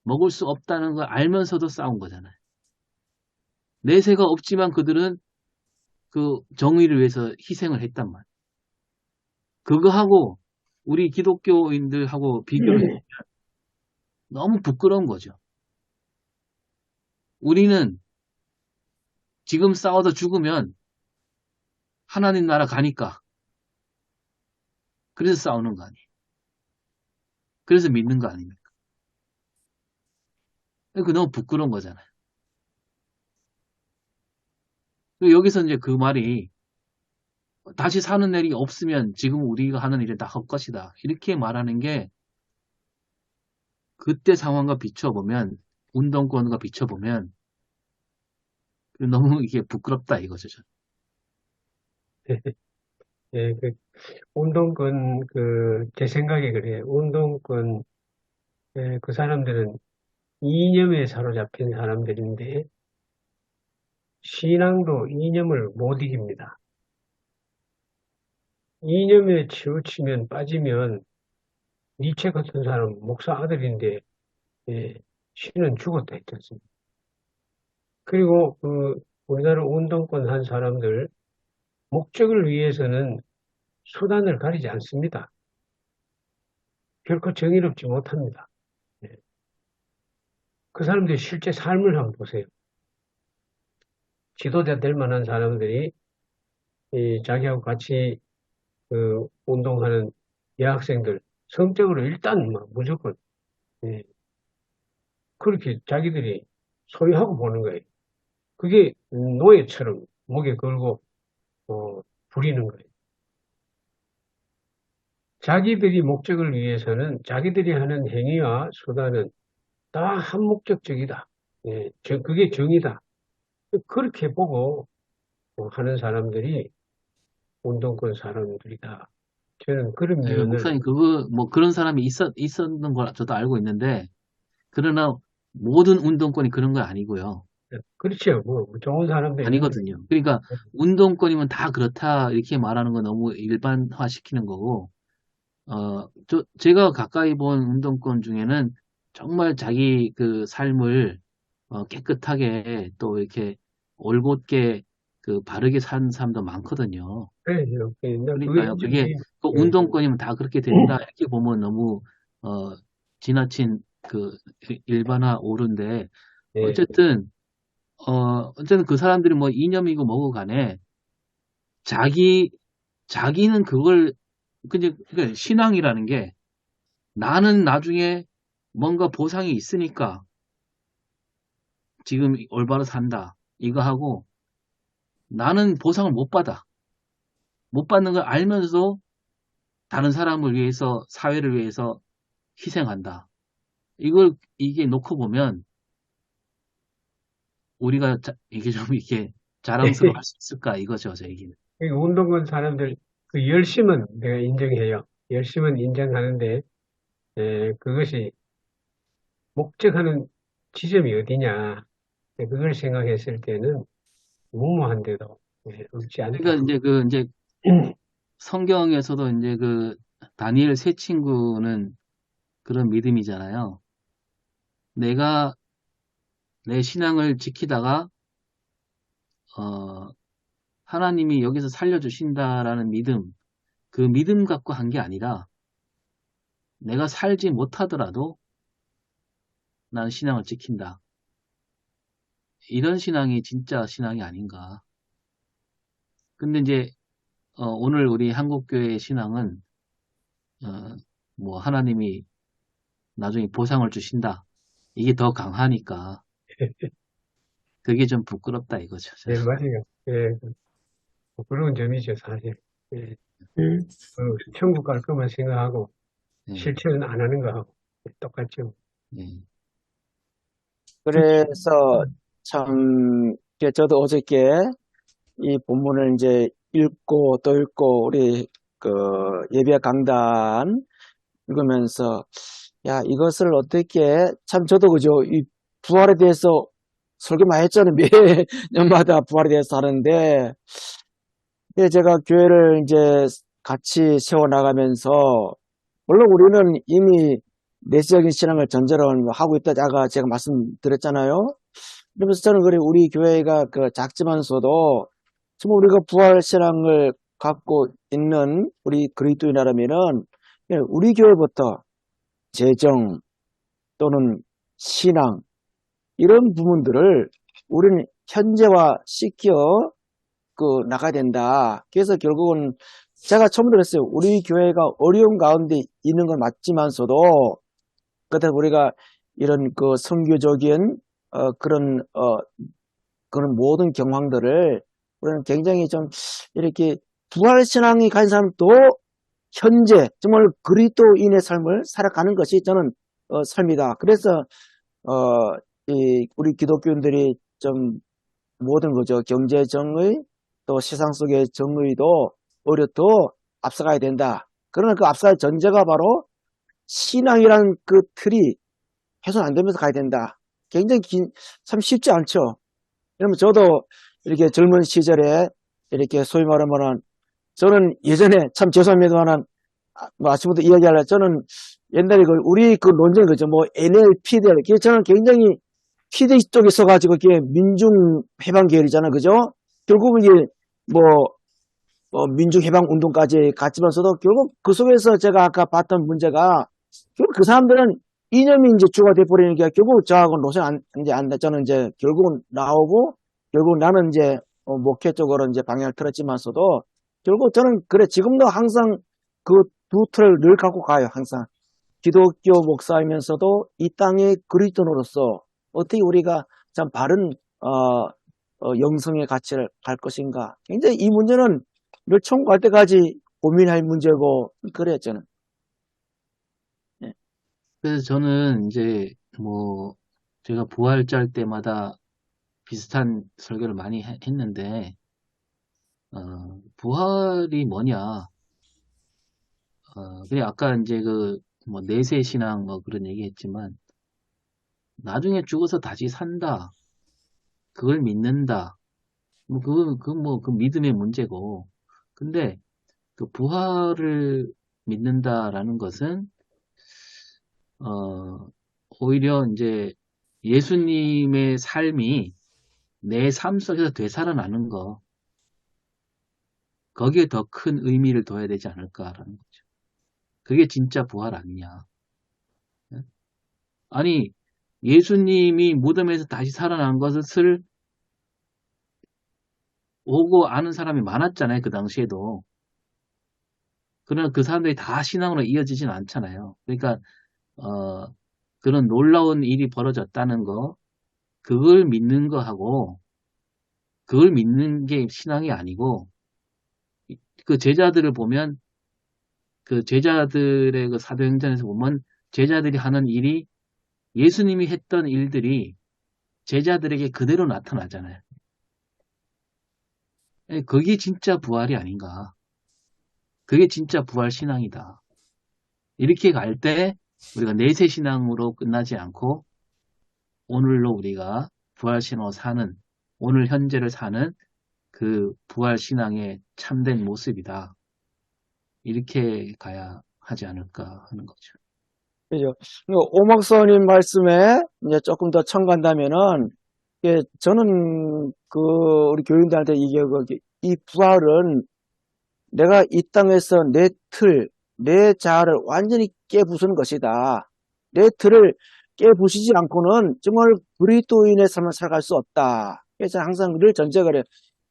먹을 수 없다는 걸 알면서도 싸운 거잖아요. 내세가 없지만 그들은 그 정의를 위해서 희생을 했단 말이에요. 그거하고 우리 기독교인들하고 비교를 해보면 너무 부끄러운 거죠. 우리는 지금 싸워서 죽으면 하나님 나라 가니까 그래서 싸우는 거 아니에요. 그래서 믿는 거 아닙니까? 그 너무 부끄러운 거잖아요. 여기서 이제 그 말이 다시 사는 날이 없으면 지금 우리가 하는 일은 다 헛것이다. 이렇게 말하는 게 그때 상황과 비춰보면 운동권과 비춰보면 너무 이게 부끄럽다 이거죠. 저는. 예, 운동권, 제 생각에 그래요. 운동권, 그 사람들은 이념에 사로잡힌 사람들인데, 신앙도 이념을 못 이깁니다. 이념에 치우치면 빠지면, 니체 같은 사람, 목사 아들인데, 예, 신은 죽었다 했지 않습니까? 그리고 우리나라 운동권 한 사람들, 목적을 위해서는 수단을 가리지 않습니다. 결코 정의롭지 못합니다. 예. 그 사람들의 실제 삶을 한번 보세요. 지도자 될 만한 사람들이 자기하고 같이 운동하는 여학생들 성적으로 일단 무조건 그렇게 자기들이 소유하고 보는 거예요. 그게 노예처럼 목에 걸고 부리는 거예요. 자기들이 목적을 위해서는 자기들이 하는 행위와 수단은 다 한목적적이다. 그게 정의다. 그렇게 보고 하는 사람들이 운동권 사람들이다. 저는 그런 면을, 목사님 뭐 그런 사람이 있었는 걸 저도 알고 있는데 그러나 모든 운동권이 그런 건 아니고요. 그렇죠. 뭐, 좋은 사람도 있는데, 아니거든요. 그러니까 운동권이면 다 그렇다 이렇게 말하는 건 너무 일반화 시키는 거고 제가 가까이 본 운동권 중에는 정말 자기 그 삶을 깨끗하게 또 이렇게 올곧게 바르게 사는 사람도 많거든요. 그래요. 그게 그러니까요. 그게 인정이, 그 예, 운동권이면 다 그렇게 된다 이렇게 보면 너무 어, 지나친 그 일반화 오른데 예, 어쨌든 어쨌든 그 사람들이 뭐 이념이고 뭐고 간에 자기는 그걸 그러니까 신앙이라는 게 나는 나중에 뭔가 보상이 있으니까 지금 올바로 산다. 이거 하고 나는 보상을 못 받아. 못 받는 걸 알면서도 다른 사람을 위해서, 사회를 위해서 희생한다. 이게 놓고 보면 우리가 이게 좀 이렇게 자랑스러워 할 수 있을까? 이거죠, 제 얘기는. 운동권 사람들, 그 열심은 내가 인정해요. 열심은 인정하는데, 그것이 목적하는 지점이 어디냐. 그걸 생각했을 때는 무모한데도, 없지 않다. 그러니까 이제 성경에서도 이제 다니엘 세 친구는 그런 믿음이잖아요. 내가 내 신앙을 지키다가 어, 하나님이 여기서 살려주신다라는 믿음, 그 믿음 갖고 한 게 아니라 내가 살지 못하더라도 나는 신앙을 지킨다. 이런 신앙이 진짜 신앙이 아닌가. 근데 이제 오늘 우리 한국교회의 신앙은 뭐 하나님이 나중에 보상을 주신다. 이게 더 강하니까 그게 좀 부끄럽다 이거죠. 예, 맞아요. 예, 그런 점이죠, 사실. 예, 그, 천국 갈 것만 생각하고 예, 실천은 안 하는 거하고 똑같죠. 예, 그래서 참, 저도 어저께 이 본문을 이제 읽고 또 읽고 우리 그 예배 강단 읽으면서 야, 이것을 어떻게 참 저도 그죠. 이 부활에 대해서 설교 많이 했잖아요. 매년마다 부활에 대해서 하는데 제가 교회를 이제 같이 세워나가면서 물론 우리는 이미 내세적인 신앙을 전제로 하고 있다 제가 말씀드렸잖아요. 그러면서 저는 그래 우리 교회가 그 작지만서도 정말 우리가 부활 신앙을 갖고 있는 우리 그리스도인이라면은 우리 교회부터 재정 또는 신앙 이런 부분들을 우리는 현재화 시켜 나가야 된다. 그래서 결국은 제가 처음부터 그랬어요. 우리 교회가 어려운 가운데 있는 건 맞지만서도 그때 우리가 이런 그 선교적인 그런 모든 경황들을 우리는 굉장히 좀 이렇게 부활 신앙이 가진 사람도 현재 정말 그리스도인의 삶을 살아가는 것이 저는 삶이다. 그래서 우리 기독교인들이 좀 모든 거죠. 경제 정의 또 세상 속의 정의도 어려도 앞서가야 된다. 그러나 그 앞서갈 전제가 바로 신앙이라는 그 틀이 훼손 안 되면서 가야 된다. 굉장히 참 쉽지 않죠. 그러면 저도 이렇게 젊은 시절에 이렇게 소위 말하면은 저는 예전에 참 죄송합니다만 뭐 아침부터 이야기하려 저는 옛날에 우리 그 논쟁 그죠. 뭐 NLP들 저는 굉장히 PD 쪽에 있어가지고 이게 민중해방 계열이잖아. 그죠? 결국 이게 뭐 민중해방 운동까지 갔지만서도 결국 그 속에서 제가 아까 봤던 문제가 결국 그 사람들은 이념이 이제 주가 돼버리니까 결국 저하고 노선 저는 이제 결국은 나오고 결국 나는 이제 목회 쪽으로 이제 방향을 틀었지만서도 결국 저는 그래 지금도 항상 그 두 틀을 늘 갖고 가요. 항상 기독교 목사이면서도 이 땅의 그리스도인으로서 어떻게 우리가 참 바른 영성의 가치를 갈 것인가. 굉장히 이 문제는 늘 천국 갈 때까지 고민할 문제고 그래요 저는. 네. 그래서 저는 이제 뭐 제가 부활절 때마다 비슷한 설교를 많이 했는데 부활이 뭐냐? 그래 아까 이제 그 뭐 내세 신앙 뭐 그런 얘기했지만 나중에 죽어서 다시 산다. 그걸 믿는다. 뭐 그 믿음의 문제고. 근데 그 부활을 믿는다라는 것은 오히려 이제 예수님의 삶이 내 삶 속에서 되살아나는 거. 거기에 더 큰 의미를 둬야 되지 않을까라는 거죠. 그게 진짜 부활 아니냐. 아니, 예수님이 무덤에서 다시 살아난 것을 오고 아는 사람이 많았잖아요. 그 당시에도. 그러나 그 사람들이 다 신앙으로 이어지진 않잖아요. 그러니까 그런 놀라운 일이 벌어졌다는 거, 그걸 믿는 거하고 그걸 믿는 게 신앙이 아니고 그 제자들을 보면 그 제자들의 그 사도행전에서 보면 제자들이 하는 일이 예수님이 했던 일들이 제자들에게 그대로 나타나잖아요. 그게 진짜 부활이 아닌가. 그게 진짜 부활 신앙이다. 이렇게 갈 때 우리가 내세 신앙으로 끝나지 않고 오늘로 우리가 부활 신앙으로 사는 오늘 현재를 사는 그 부활 신앙의 참된 모습이다. 이렇게 가야 하지 않을까 하는 거죠. 그죠. 오목사님 말씀에 이제 조금 더 첨가한다면은, 저는 우리 교인들한테 이 부활은 내가 이 땅에서 내 자아를 완전히 깨부수는 것이다. 내 틀을 깨부수지 않고는 정말 그리스도인의 삶을 살아갈 수 없다. 그래서 항상 늘 전제가 그래요.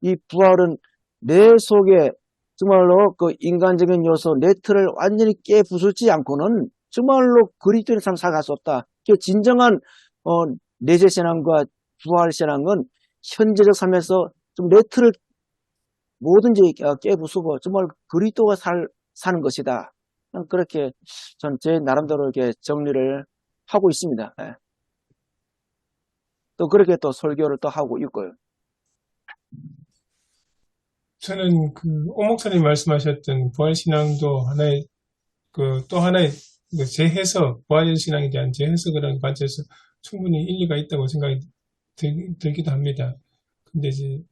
이 부활은 내 속에 정말로 그 인간적인 요소, 내 틀을 완전히 깨부수지 않고는 정말로 그리스도인의 삶을 살아갈 수 없다. 진정한 내재 신앙과 부활 신앙은 현재적 삶에서 좀 레트를 뭐든지 깨부수고 정말 그리스도가 사는 것이다. 그렇게 전 제 나름대로 이렇게 정리를 하고 있습니다. 예. 또 그렇게 또 설교를 또 하고 있고요. 저는 오 목사님 말씀하셨던 부활신앙도 또 하나의 재해석, 부활신앙에 대한 재해석이라는 관점에서 충분히 일리가 있다고 생각이 들기도 합니다. 근데 이제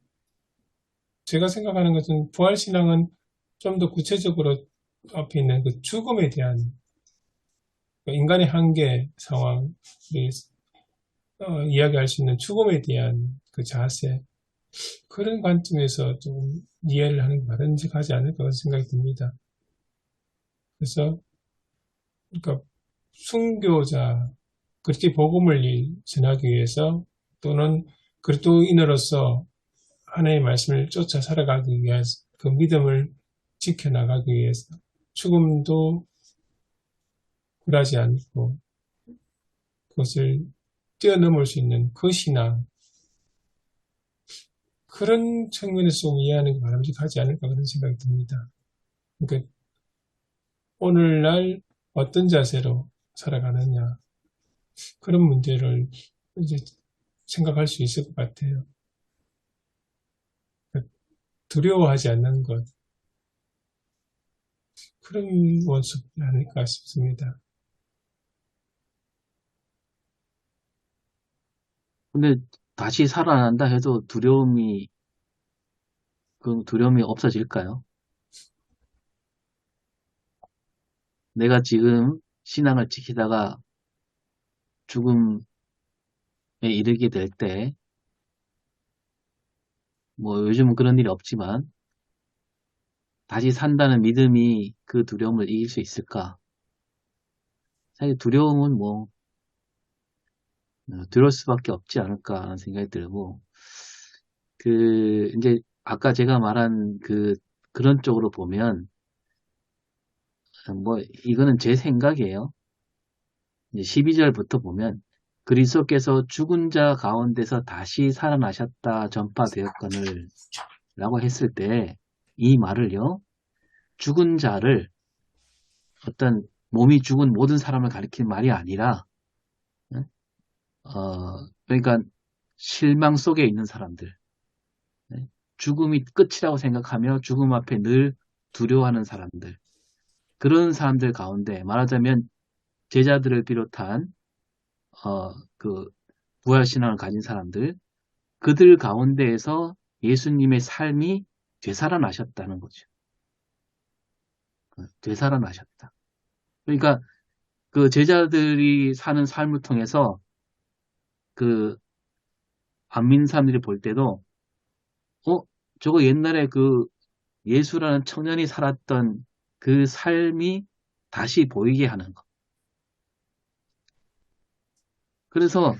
제가 생각하는 것은 부활신앙은 좀 더 구체적으로 앞에 있는 죽음에 대한 인간의 한계 상황을 이야기할 수 있는 죽음에 대한 그 자세, 그런 관점에서 좀 이해를 하는 게 바람직하지 않을까 생각이 듭니다. 그래서 그러니까 순교자, 그렇게 복음을 전하기 위해서 또는 그리스도인으로서 하나님의 말씀을 쫓아 살아가기 위해서 그 믿음을 지켜나가기 위해서 죽음도 굴하지 않고 그것을 뛰어넘을 수 있는 그 신앙, 그런 측면에서 좀 이해하는 게 바람직하지 않을까 그런 생각이 듭니다. 그러니까 오늘날 어떤 자세로 살아가느냐, 그런 문제를 이제 생각할 수 있을 것 같아요. 그러니까 두려워하지 않는 것, 그런 모습이 아닐까 싶습니다. 근데 다시 살아난다 해도 그 두려움이 없어질까요? 내가 지금 신앙을 지키다가 죽음에 이르게 될 때, 뭐 요즘은 그런 일이 없지만, 다시 산다는 믿음이 그 두려움을 이길 수 있을까? 사실 두려움은 두려울 수밖에 없지 않을까 하는 생각이 들고, 이제 아까 제가 말한 그런 쪽으로 보면, 이거는 제 생각이에요. 이제 12절부터 보면, 그리스도께서 죽은 자 가운데서 다시 살아나셨다 전파되었거늘 라고 했을 때, 이 말을요, 죽은 자를 어떤 몸이 죽은 모든 사람을 가리키는 말이 아니라, 그러니까 실망 속에 있는 사람들, 죽음이 끝이라고 생각하며 죽음 앞에 늘 두려워하는 사람들, 그런 사람들 가운데 말하자면 제자들을 비롯한 그 부활신앙을 가진 사람들, 그들 가운데에서 예수님의 삶이 되살아나셨다는 거죠. 되살아나셨다. 그러니까 그 제자들이 사는 삶을 통해서 그 안 믿는 사람들이 볼 때도 저거 옛날에 그 예수라는 청년이 살았던 그 삶이 다시 보이게 하는 것. 그래서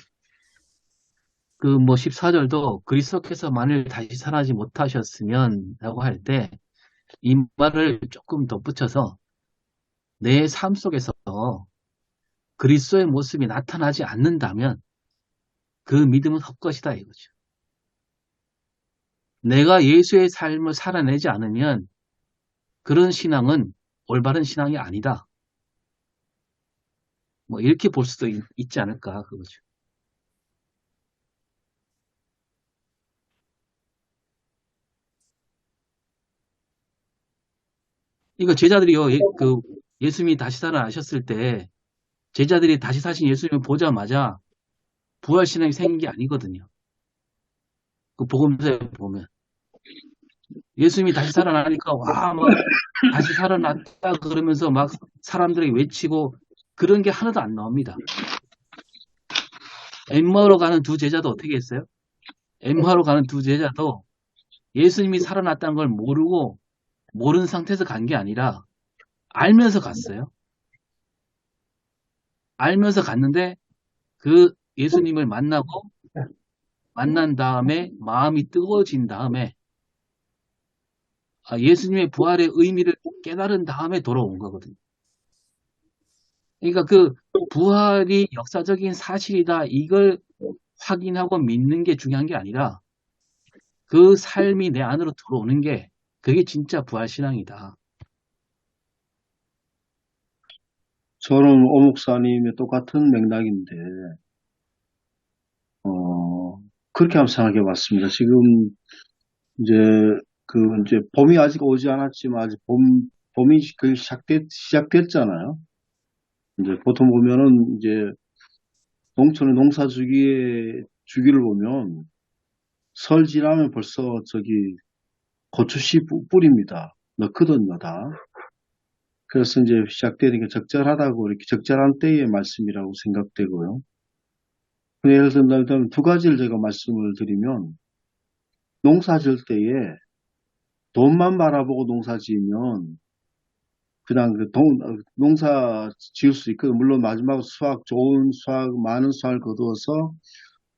14절도 그리스도께서 만일 다시 살아나지 못하셨으면 라고 할 때 이 말을 조금 덧붙여서 내 삶 속에서 그리스도의 모습이 나타나지 않는다면 그 믿음은 헛것이다 이거죠. 내가 예수의 삶을 살아내지 않으면 그런 신앙은 올바른 신앙이 아니다. 이렇게 볼 수도 있지 않을까 그거죠. 이거 제자들이요, 예수님이 다시 살아나셨을 때 제자들이 다시 사신 예수님을 보자마자 부활신앙이 생긴 게 아니거든요. 그 복음서에 보면 예수님이 다시 살아나니까 다시 살아났다 그러면서 막 사람들에게 외치고 그런 게 하나도 안 나옵니다. 엠마오로 가는 두 제자도 어떻게 했어요? 엠마오로 가는 두 제자도 예수님이 살아났다는 걸 모르는 상태에서 간 게 아니라 알면서 갔어요. 알면서 갔는데 그 예수님을 만난 다음에 마음이 뜨거워진 다음에 예수님의 부활의 의미를 깨달은 다음에 돌아온 거거든요. 그러니까 그 부활이 역사적인 사실이다 이걸 확인하고 믿는 게 중요한 게 아니라 그 삶이 내 안으로 들어오는 게 그게 진짜 부활신앙이다. 저는 오 목사님의 똑같은 맥락인데, 그렇게 한번 생각해 봤습니다. 지금 이제 이제 봄이 아직 오지 않았지만 아직 봄이 거의 시작됐잖아요. 이제 보통 보면은 이제 농촌의 농사 주기를 보면 설 지나면 벌써 고추씨 뿌립니다. 넣거든요, 다. 그래서 이제 시작되니까 적절하다고 이렇게 적절한 때의 말씀이라고 생각되고요. 근데 예를 들면 두 가지를 제가 말씀을 드리면 농사 지을 때에 돈만 바라보고 농사 지으면 그냥 농사 지을 수 있거든요. 물론 마지막으로 좋은 수확, 많은 수확을 거두어서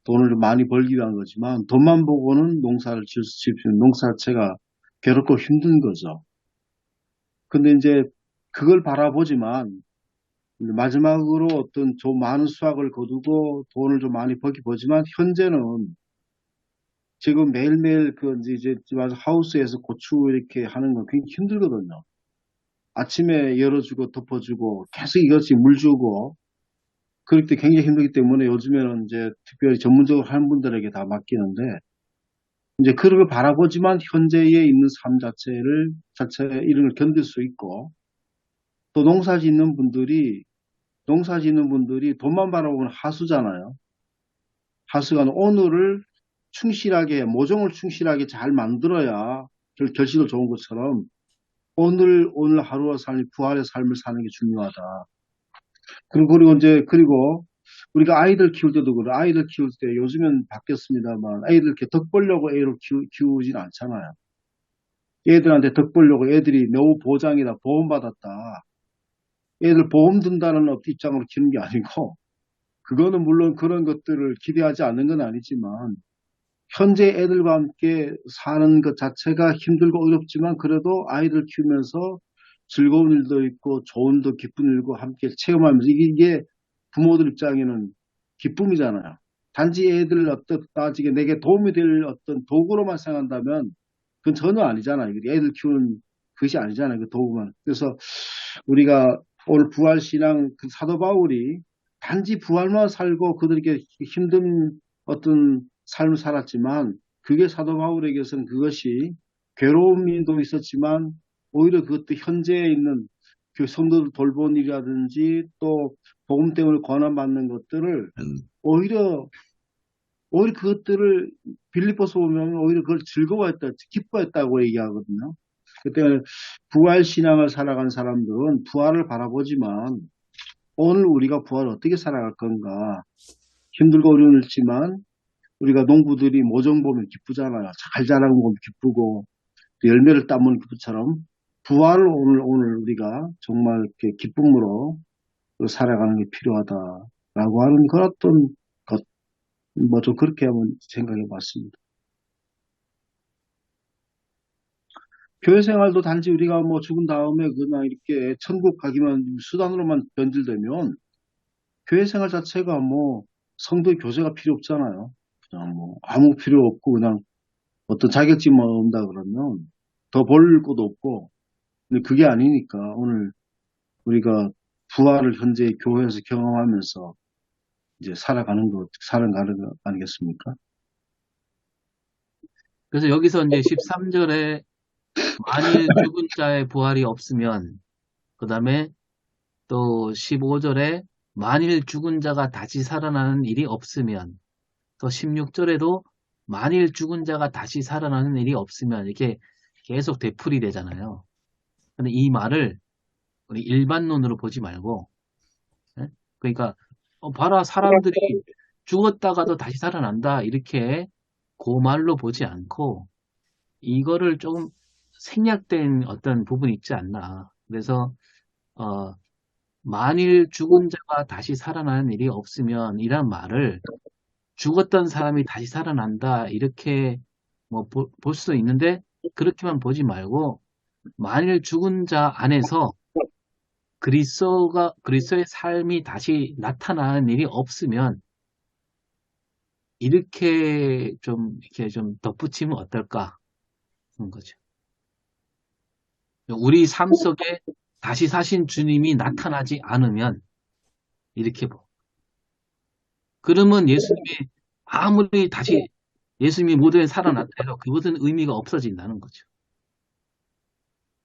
돈을 좀 많이 벌기 위한 거지만 돈만 보고는 농사를 지을 수 있는 농사 자체가 괴롭고 힘든 거죠. 근데 이제 그걸 바라보지만 마지막으로 어떤 좀 많은 수확을 거두고 돈을 좀 많이 벌기 보지만 현재는 지금 매일매일 이제 하우스에서 고추 이렇게 하는 건 굉장히 힘들거든요. 아침에 열어주고 덮어주고 계속 이것이 물 주고 그럴 때 굉장히 힘들기 때문에 요즘에는 이제 특별히 전문적으로 하는 분들에게 다 맡기는데 이제 그런 걸 바라보지만 현재에 있는 삶 자체 이런 걸 견딜 수 있고 또 농사 짓는 분들이 돈만 바라보면 하수잖아요. 하수가 오늘을 모종을 충실하게 잘 만들어야 결실도 좋은 것처럼 오늘 하루와 삶이 부활의 삶을 사는 게 중요하다. 그리고 우리가 아이들 키울 때도 그래. 아이들 키울 때 요즘엔 바뀌었습니다만 아이들 이렇게 덕 보려고 애를 키우진 않잖아요. 애들한테 덕 보려고 애들이 노후 보장이다, 보험받았다. 애들 보험 든다는 입장으로 키우는 게 아니고 그거는 물론 그런 것들을 기대하지 않는 건 아니지만 현재 애들과 함께 사는 것 자체가 힘들고 어렵지만 그래도 아이들 키우면서 즐거운 일도 있고 좋은 일도 기쁜 일고 함께 체험하면서 이게 부모들 입장에는 기쁨이잖아요. 단지 애들 나중에 내게 도움이 될 어떤 도구로만 생각한다면 그건 전혀 아니잖아요. 애들 키우는 것이 아니잖아요. 그 도구만. 그래서 우리가 오늘 부활신앙 사도 바울이 단지 부활만 살고 그들에게 힘든 어떤 삶을 살았지만 그게 사도 바울에게서는 그것이 괴로움도 있었지만 오히려 그것도 현재에 있는 그 성도들 돌보는 일이라든지 또 복음 때문에 권한받는 것들을 오히려 그것들을 빌립보서 보면 오히려 그걸 즐거워했다, 기뻐했다고 얘기하거든요. 그 때문에 부활 신앙을 살아간 사람들은 부활을 바라보지만 오늘 우리가 부활을 어떻게 살아갈 건가 힘들고 어려운 일지만 우리가 농부들이 모종 보면 기쁘잖아요. 잘 자라는 거 보면 기쁘고 또 열매를 따면 기쁘처럼 부활을 오늘 우리가 정말 이렇게 기쁨으로 살아가는 게 필요하다라고 하는 그런 어떤 것, 뭐 좀 그렇게 한번 생각해 봤습니다. 교회 생활도 단지 우리가 뭐 죽은 다음에 그냥 이렇게 천국 가기만 수단으로만 변질되면 교회 생활 자체가 뭐 성도의 교제가 필요 없잖아요. 그냥 뭐 아무 필요 없고 그냥 어떤 자격증만 온다 그러면 더 벌 것도 없고 근데 그게 아니니까 오늘 우리가 부활을 현재 교회에서 경험하면서 이제 살아가는 거 아니겠습니까? 그래서 여기서 이제 13절에 만일 죽은 자의 부활이 없으면, 그 다음에 또 15절에 만일 죽은 자가 다시 살아나는 일이 없으면, 또 16절에도 만일 죽은 자가 다시 살아나는 일이 없으면, 이렇게 계속 되풀이 되잖아요. 근데 이 말을 우리 일반론으로 보지 말고, 예? 그러니까 봐라, 사람들이 죽었다가도 다시 살아난다, 이렇게 그 말로 보지 않고 이거를 조금 생략된 어떤 부분이 있지 않나. 그래서 만일 죽은 자가 다시 살아나는 일이 없으면 이란 말을 죽었던 사람이 다시 살아난다, 이렇게 뭐 볼 수도 있는데 그렇게만 보지 말고 만일 죽은 자 안에서 그리스도의 삶이 다시 나타나는 일이 없으면 이렇게 좀 덧붙이면 어떨까 하는 거죠. 우리 삶 속에 다시 사신 주님이 나타나지 않으면 이렇게 그러면 예수님이 아무리 다시 예수님이 모두에 살아났다 해도 그것은 의미가 없어진다는 거죠.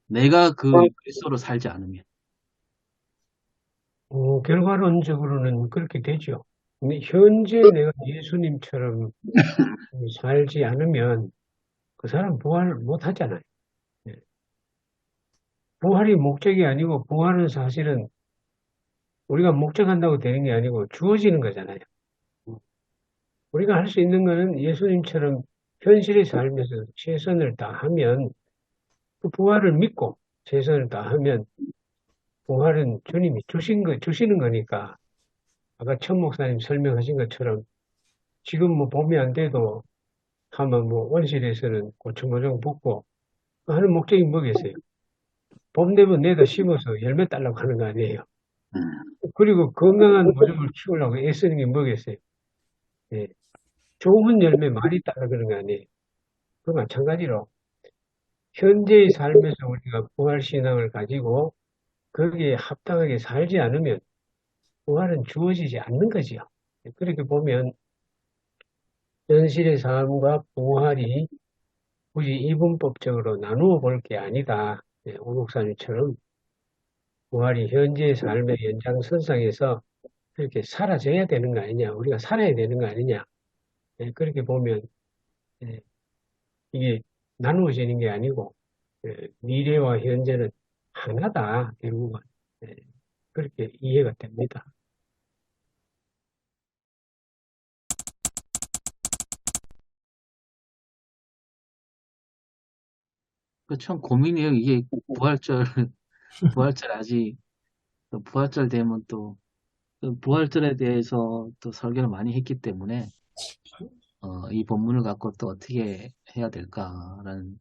내가 그 그리스도로 살지 않으면. 결과론적으로는 그렇게 되죠. 근데 현재 내가 예수님처럼 살지 않으면 그 사람 부활 못 하잖아요. 예. 부활이 목적이 아니고 부활은 사실은 우리가 목적한다고 되는 게 아니고 주어지는 거잖아요. 우리가 할 수 있는 거는 예수님처럼 현실의 삶에서 최선을 다하면 그 부활을 믿고 최선을 다하면 부활은 주님이 주시는 거니까 아까 천 목사님 설명하신 것처럼 지금 뭐 봄이 안 돼도 하면 뭐 원실에서는 고추모종 붓고 하는 목적이 뭐겠어요? 봄 되면 내다 심어서 열매 따려고 하는 거 아니에요? 그리고 건강한 모종을 키우려고 애쓰는 게 뭐겠어요? 예. 좋은 열매 많이 따라 그런 거 아니에요? 그 마찬가지로 현재의 삶에서 우리가 부활신앙을 가지고 거기에 합당하게 살지 않으면 부활은 주어지지 않는 거지요. 그렇게 보면 현실의 삶과 부활이 굳이 이분법적으로 나누어 볼 게 아니다. 오 목사님처럼 부활이 현재의 삶의 연장선상에서 그렇게 사라져야 되는 거 아니냐, 우리가 살아야 되는 거 아니냐. 그렇게 보면 이게 나누어지는 게 아니고 미래와 현재는 하나다, 결국은. 그렇게 이해가 됩니다. 그 참 고민이에요. 이게 부활절, 부활절 아직, 또 부활절 되면 또, 그 부활절에 대해서 또 설교를 많이 했기 때문에, 이 본문을 갖고 또 어떻게 해야 될까라는,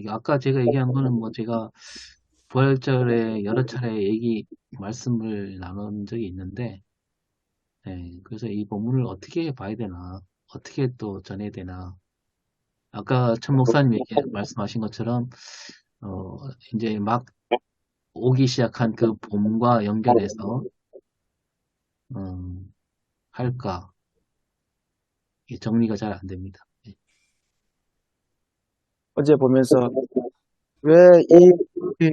아까 제가 얘기한 거는 뭐 제가 부활절에 여러 차례 말씀을 나눈 적이 있는데, 그래서 이 본문을 어떻게 봐야 되나, 어떻게 또 전해야 되나. 아까 천 목사님이 말씀하신 것처럼, 이제 막 오기 시작한 그 봄과 연결해서, 할까. 이게 정리가 잘 안 됩니다. 어제 보면서 왜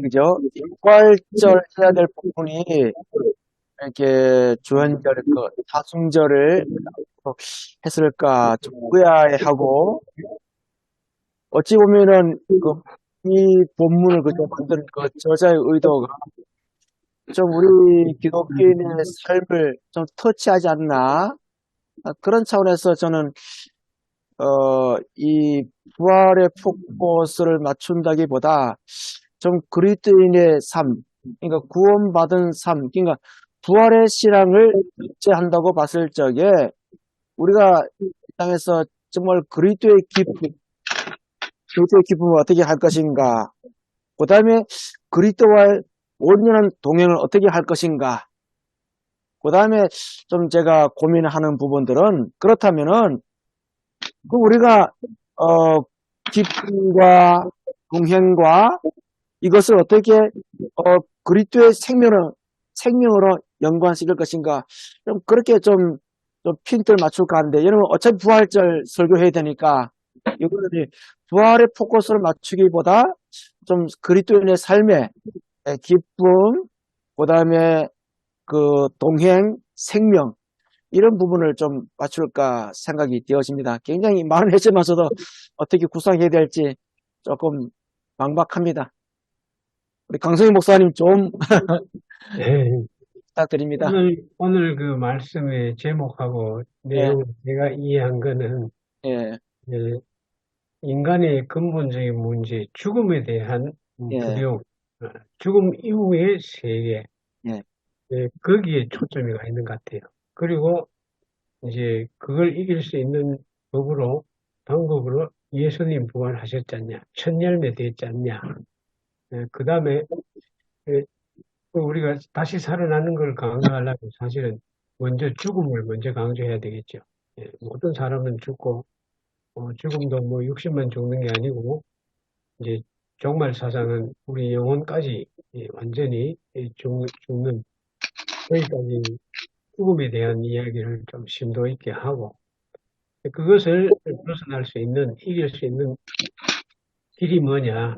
그죠? 부활절 해야 될 부분이 이렇게 주한절, 다순절을 했을까 좀 의아해하고, 어찌 보면은 이 본문을 그저 만든 저자의 의도가 좀 우리 기독교인의 삶을 좀 터치하지 않나, 그런 차원에서 저는 이 부활의 포커스를 맞춘다기보다 좀 그리스도인의 삶, 그러니까 구원받은 삶, 그러니까 부활의 신앙을 전제한다고 봤을 적에 우리가 이 땅에서 정말 그리스도의 기쁨을 어떻게 할 것인가, 그 다음에 그리스도와의 온전한 동행을 어떻게 할 것인가, 그 다음에 좀 제가 고민하는 부분들은, 그렇다면은 그 우리가 기쁨과 동행과 이것을 어떻게 그리스도의 생명으로 연관시킬 것인가, 좀 그렇게 좀 핀트를 맞출까 하는데, 여러분 어차피 부활절 설교해야 되니까 이거는 부활의 포커스를 맞추기보다 좀 그리스도인의 삶의 기쁨, 그 다음에 그 동행, 생명, 이런 부분을 좀 맞출까 생각이 되어집니다. 굉장히 많은 해점에서도 어떻게 구성해야 될지 조금 막막합니다. 우리 강성희 목사님 좀 네. 부탁드립니다. 오늘 그 말씀의 제목하고 내용 제가 이해한 거는 예, 인간의 근본적인 문제, 죽음에 대한 예, 두려움, 죽음 이후의 세계, 예, 거기에 초점이 가 있는 것 같아요. 그리고 이제 그걸 이길 수 있는 방법으로 예수님 부활하셨잖냐, 첫 열매 됐잖냐, 그 다음에 우리가 다시 살아나는 걸 강조하려면 사실은 먼저 죽음을 먼저 강조해야 되겠죠. 예, 모든 사람은 죽고, 죽음도 뭐 육신만 죽는 게 아니고, 이제 종말 사상은 우리 영혼까지 완전히 죽는, 거기까지 죽음에 대한 이야기를 좀 심도 있게 하고, 그것을 벗어날 수 있는, 이길 수 있는 길이 뭐냐?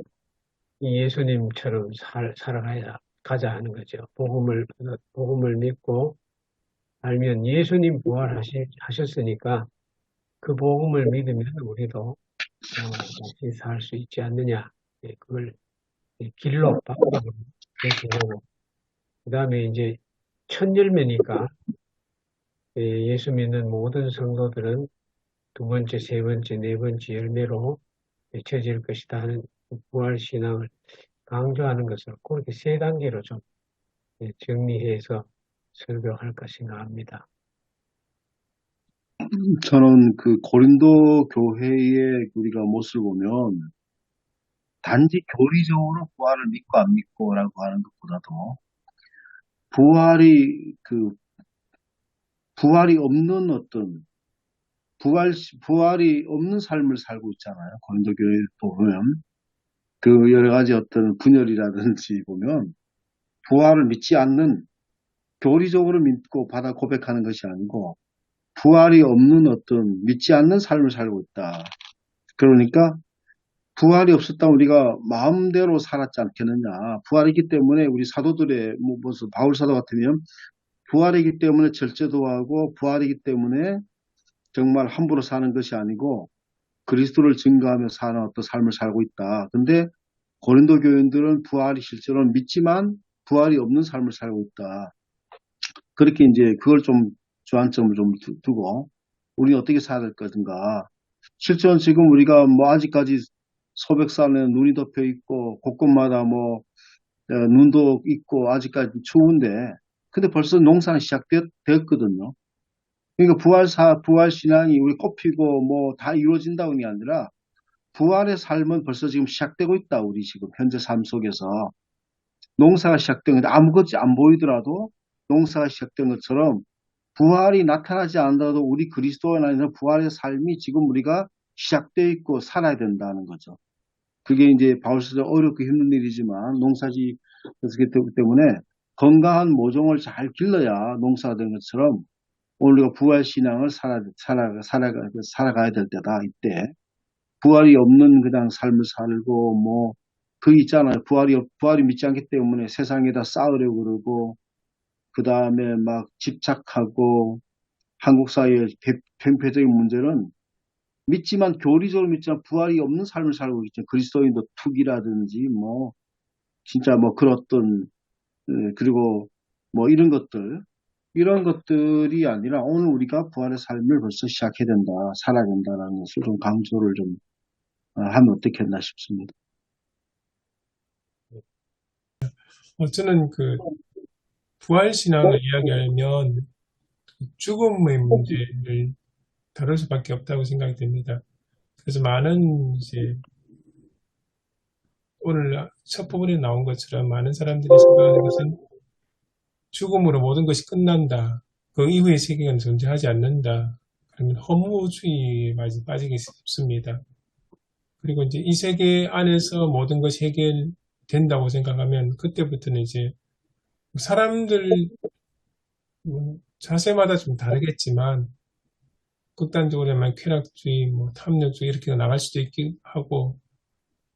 이 예수님처럼 가자 하는 거죠. 복음을 믿고 알면 예수님 부활하셨으니까 그 복음을 믿으면 우리도 같이 살 수 있지 않느냐. 예, 그걸 길로, 방법으로 제시하고, 그 다음에 이제 첫 열매니까 예수 믿는 모든 성도들은 두 번째, 세 번째, 네 번째 열매로 맺혀질 것이다 하는 부활신앙을 강조하는 것을 그렇게 세 단계로 좀 정리해서 설교할까 생각합니다. 저는 그 고린도 교회의 우리가 모습을 보면 단지 교리적으로 부활을 믿고 안 믿고라고 하는 것보다도 부활이 없는 부활이 없는 삶을 살고 있잖아요. 고린도 교회 보면 그 여러 가지 어떤 분열이라든지 보면 부활을 믿지 않는, 교리적으로 믿고 받아 고백하는 것이 아니고 부활이 없는 어떤 믿지 않는 삶을 살고 있다. 그러니까 부활이 없었다면 우리가 마음대로 살았지 않겠느냐. 부활이기 때문에 우리 사도들의 무슨 바울 사도 같으면 부활이기 때문에 절제도 하고 부활이기 때문에 정말 함부로 사는 것이 아니고 그리스도를 증거하며 사는 어떤 삶을 살고 있다. 근데 고린도 교인들은 부활이 실제로 믿지만 부활이 없는 삶을 살고 있다. 그렇게 이제 그걸 좀 주안점을 좀 두고 우리 어떻게 살아야 될 것인가. 실제로 지금 우리가 뭐 아직까지 소백산에 눈이 덮여 있고 곳곳마다 뭐 눈도 있고 아직까지 추운데 근데 벌써 농사는 시작되었거든요. 그러니까 부활 신앙이 우리 꽃피고 뭐 다 이루어진다는 게 아니라 부활의 삶은 벌써 지금 시작되고 있다. 우리 지금 현재 삶 속에서 농사가 시작된 건데 아무것이 안 보이더라도 농사가 시작된 것처럼 부활이 나타나지 않더라도 우리 그리스도인 안에서 부활의 삶이 지금 우리가 시작되어 있고 살아야 된다는 거죠. 그게 이제 바울서도 어렵고 힘든 일이지만 농사지 그렇기 때문에 건강한 모종을 잘 길러야 농사가 된 것처럼 오늘 우리가 부활 신앙을 살아가야 될 때다. 이때 부활이 없는 그냥 삶을 살고 뭐 그 있잖아요. 부활이 믿지 않기 때문에 세상에다 쌓으려고 그러고 그 다음에 막 집착하고 한국 사회의 대표적인 문제는 믿지만 교리적으로 믿지만 부활이 없는 삶을 살고 있죠. 그리스도인도 투기라든지 뭐 진짜 뭐 그런 어떤 그리고 뭐 이런 것들이 아니라 오늘 우리가 부활의 삶을 벌써 시작해야 된다, 살아야 된다라는 것을 좀 강조를 좀 하면 어떻겠나 싶습니다. 저는 그 부활신앙을 이야기하면 죽음의 문제를 다룰 수밖에 없다고 생각이 됩니다. 그래서 많은 이제 오늘 첫 부분에 나온 것처럼 많은 사람들이 생각하는 것은 죽음으로 모든 것이 끝난다. 그 이후의 세계는 존재하지 않는다. 그러면 허무주의에 빠지기 쉽습니다. 그리고 이제 이 세계 안에서 모든 것이 해결된다고 생각하면 그때부터는 이제 사람들 자세마다 좀 다르겠지만 극단적으로만 쾌락주의, 뭐 탐욕주의 이렇게 나갈 수도 있긴 하고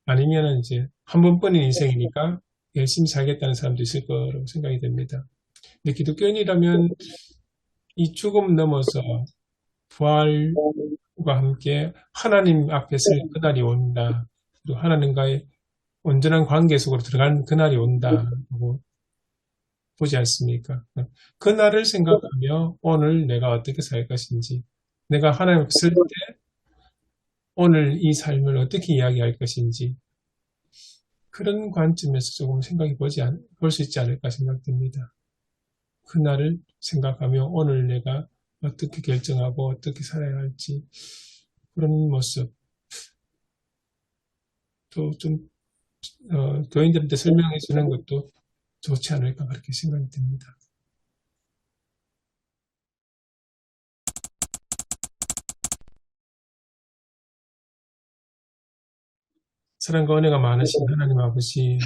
아니면은 이제 한 번뿐인 인생이니까 열심히 살겠다는 사람도 있을 거라고 생각이 됩니다. 근데 기독교인이라면 이 죽음 넘어서 부활과 함께 하나님 앞에 설 그날이 온다. 그리고 하나님과의 온전한 관계 속으로 들어가는 그날이 온다고 보지 않습니까? 그날을 생각하며 오늘 내가 어떻게 살 것인지, 내가 하나님 앞에 설 때 오늘 이 삶을 어떻게 이야기할 것인지 그런 관점에서 조금 생각해 볼 수 있지 않을까 생각됩니다. 그날을 생각하며 오늘 내가 어떻게 결정하고 어떻게 살아야 할지 그런 모습 또 좀 교인들한테 설명해 주는 것도 좋지 않을까 그렇게 생각이 듭니다. 사랑과 은혜가 많으신 하나님 아버지,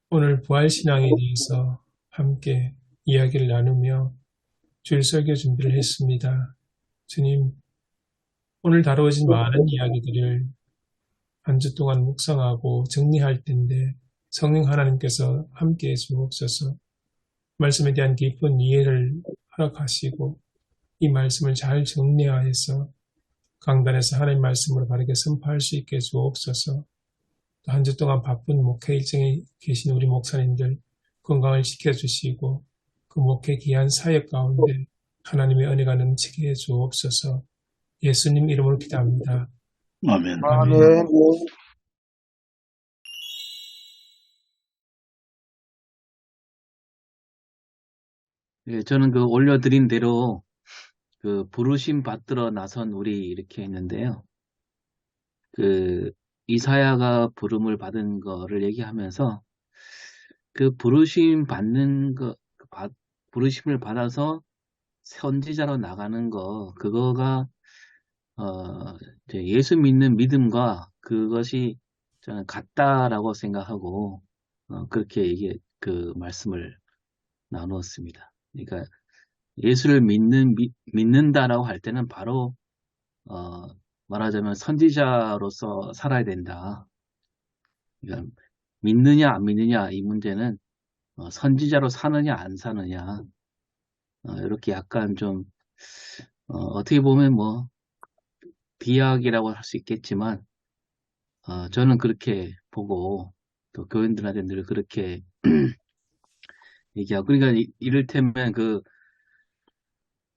오늘 부활신앙에 대해서 함께 이야기를 나누며 주일 설교 준비를 했습니다. 주님, 오늘 다루어진 많은 이야기들을 한 주 동안 묵상하고 정리할 텐데 성령 하나님께서 함께해 주옵소서. 말씀에 대한 깊은 이해를 허락하시고 이 말씀을 잘 정리하여서 강단에서 하나님 말씀으로 바르게 선포할 수 있게 주옵소서. 또 한 주 동안 바쁜 목회 일정에 계신 우리 목사님들 건강을 지켜주시고 그 목회 귀한 사역 가운데 하나님의 은혜가 넘치게 해 주옵소서. 예수님 이름으로 기도합니다. 아멘. 아멘. 아멘. 예, 저는 그 올려드린 대로 그 부르심 받들어 나선 우리 이렇게 했는데요. 그 이사야가 부름을 받은 거를 얘기하면서 그 부르심 받는 거, 부르심을 받아서 선지자로 나가는 거, 그거가 이제 예수 믿는 믿음과 그것이 저는 같다라고 생각하고 그렇게 이게 그 말씀을 나누었습니다. 그러니까 예수를 믿는다라고 할 때는 바로 말하자면 선지자로서 살아야 된다. 그러니까 믿느냐 안 믿느냐 이 문제는 선지자로 사느냐 안 사느냐 이렇게 약간 좀 어떻게 보면 뭐 비약이라고 할 수 있겠지만 저는 그렇게 보고 또 교인들한테 늘 그렇게 얘기하고 그러니까 이를테면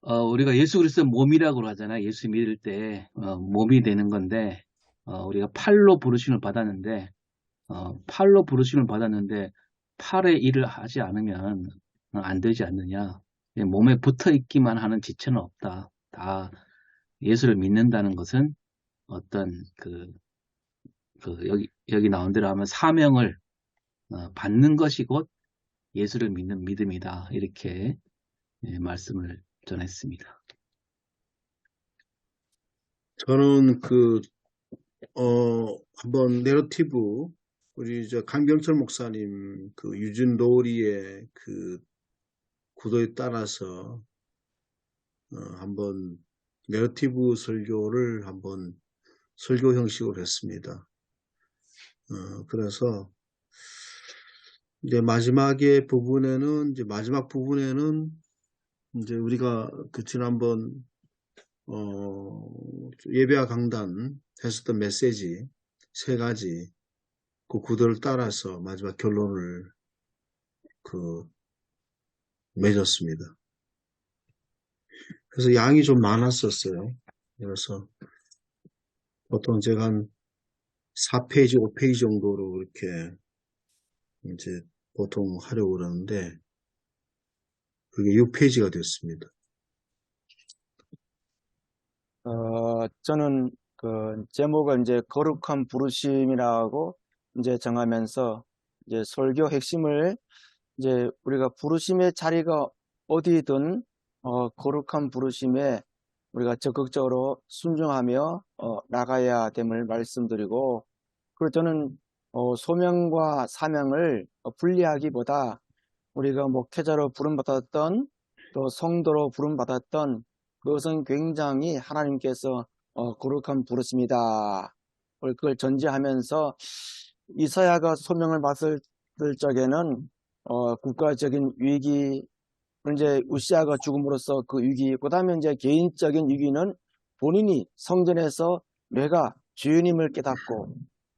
우리가 예수 그리스도 몸이라고 하잖아요. 예수 믿을 때 몸이 되는 건데 우리가 팔로 부르심을 받았는데 팔로 부르심을 받았는데 팔의 일을 하지 않으면 안 되지 않느냐. 몸에 붙어 있기만 하는 지체는 없다. 다 예수를 믿는다는 것은 어떤 여기 나온 대로 하면 사명을 받는 것이 곧 예수를 믿는 믿음이다. 이렇게 말씀을 전했습니다. 저는 한번 내러티브, 우리 강병철 목사님 유진 노을이의 구도에 따라서 한번 내러티브 설교를 한번 설교 형식으로 했습니다. 그래서 이제 마지막 부분에는 이제 우리가 지난번 예배와 강단 했었던 메시지 3가지 그 구도를 따라서 마지막 결론을 맺었습니다. 그래서 양이 좀 많았었어요. 그래서 보통 제가 한 4페이지, 5페이지 정도로 이렇게 이제 보통 하려고 그러는데 그게 6페이지가 됐습니다. 저는 제목을 이제 거룩한 부르심이라고 이제 정하면서 이제 설교 핵심을 이제 우리가 부르심의 자리가 어디든 거룩한 부르심에 우리가 적극적으로 순종하며 나가야 됨을 말씀드리고, 그리고 저는 소명과 사명을 분리하기보다 우리가 목회자로 부름받았던 또 성도로 부름받았던 그것은 굉장히 하나님께서 거룩한 부르심이다. 그걸 전제하면서 이사야가 소명을 받을 적에는 국가적인 위기, 이제 우시아가 죽음으로써 그 위기, 그 다음에 이제 개인적인 위기는 본인이 성전에서 내가 주님을 깨닫고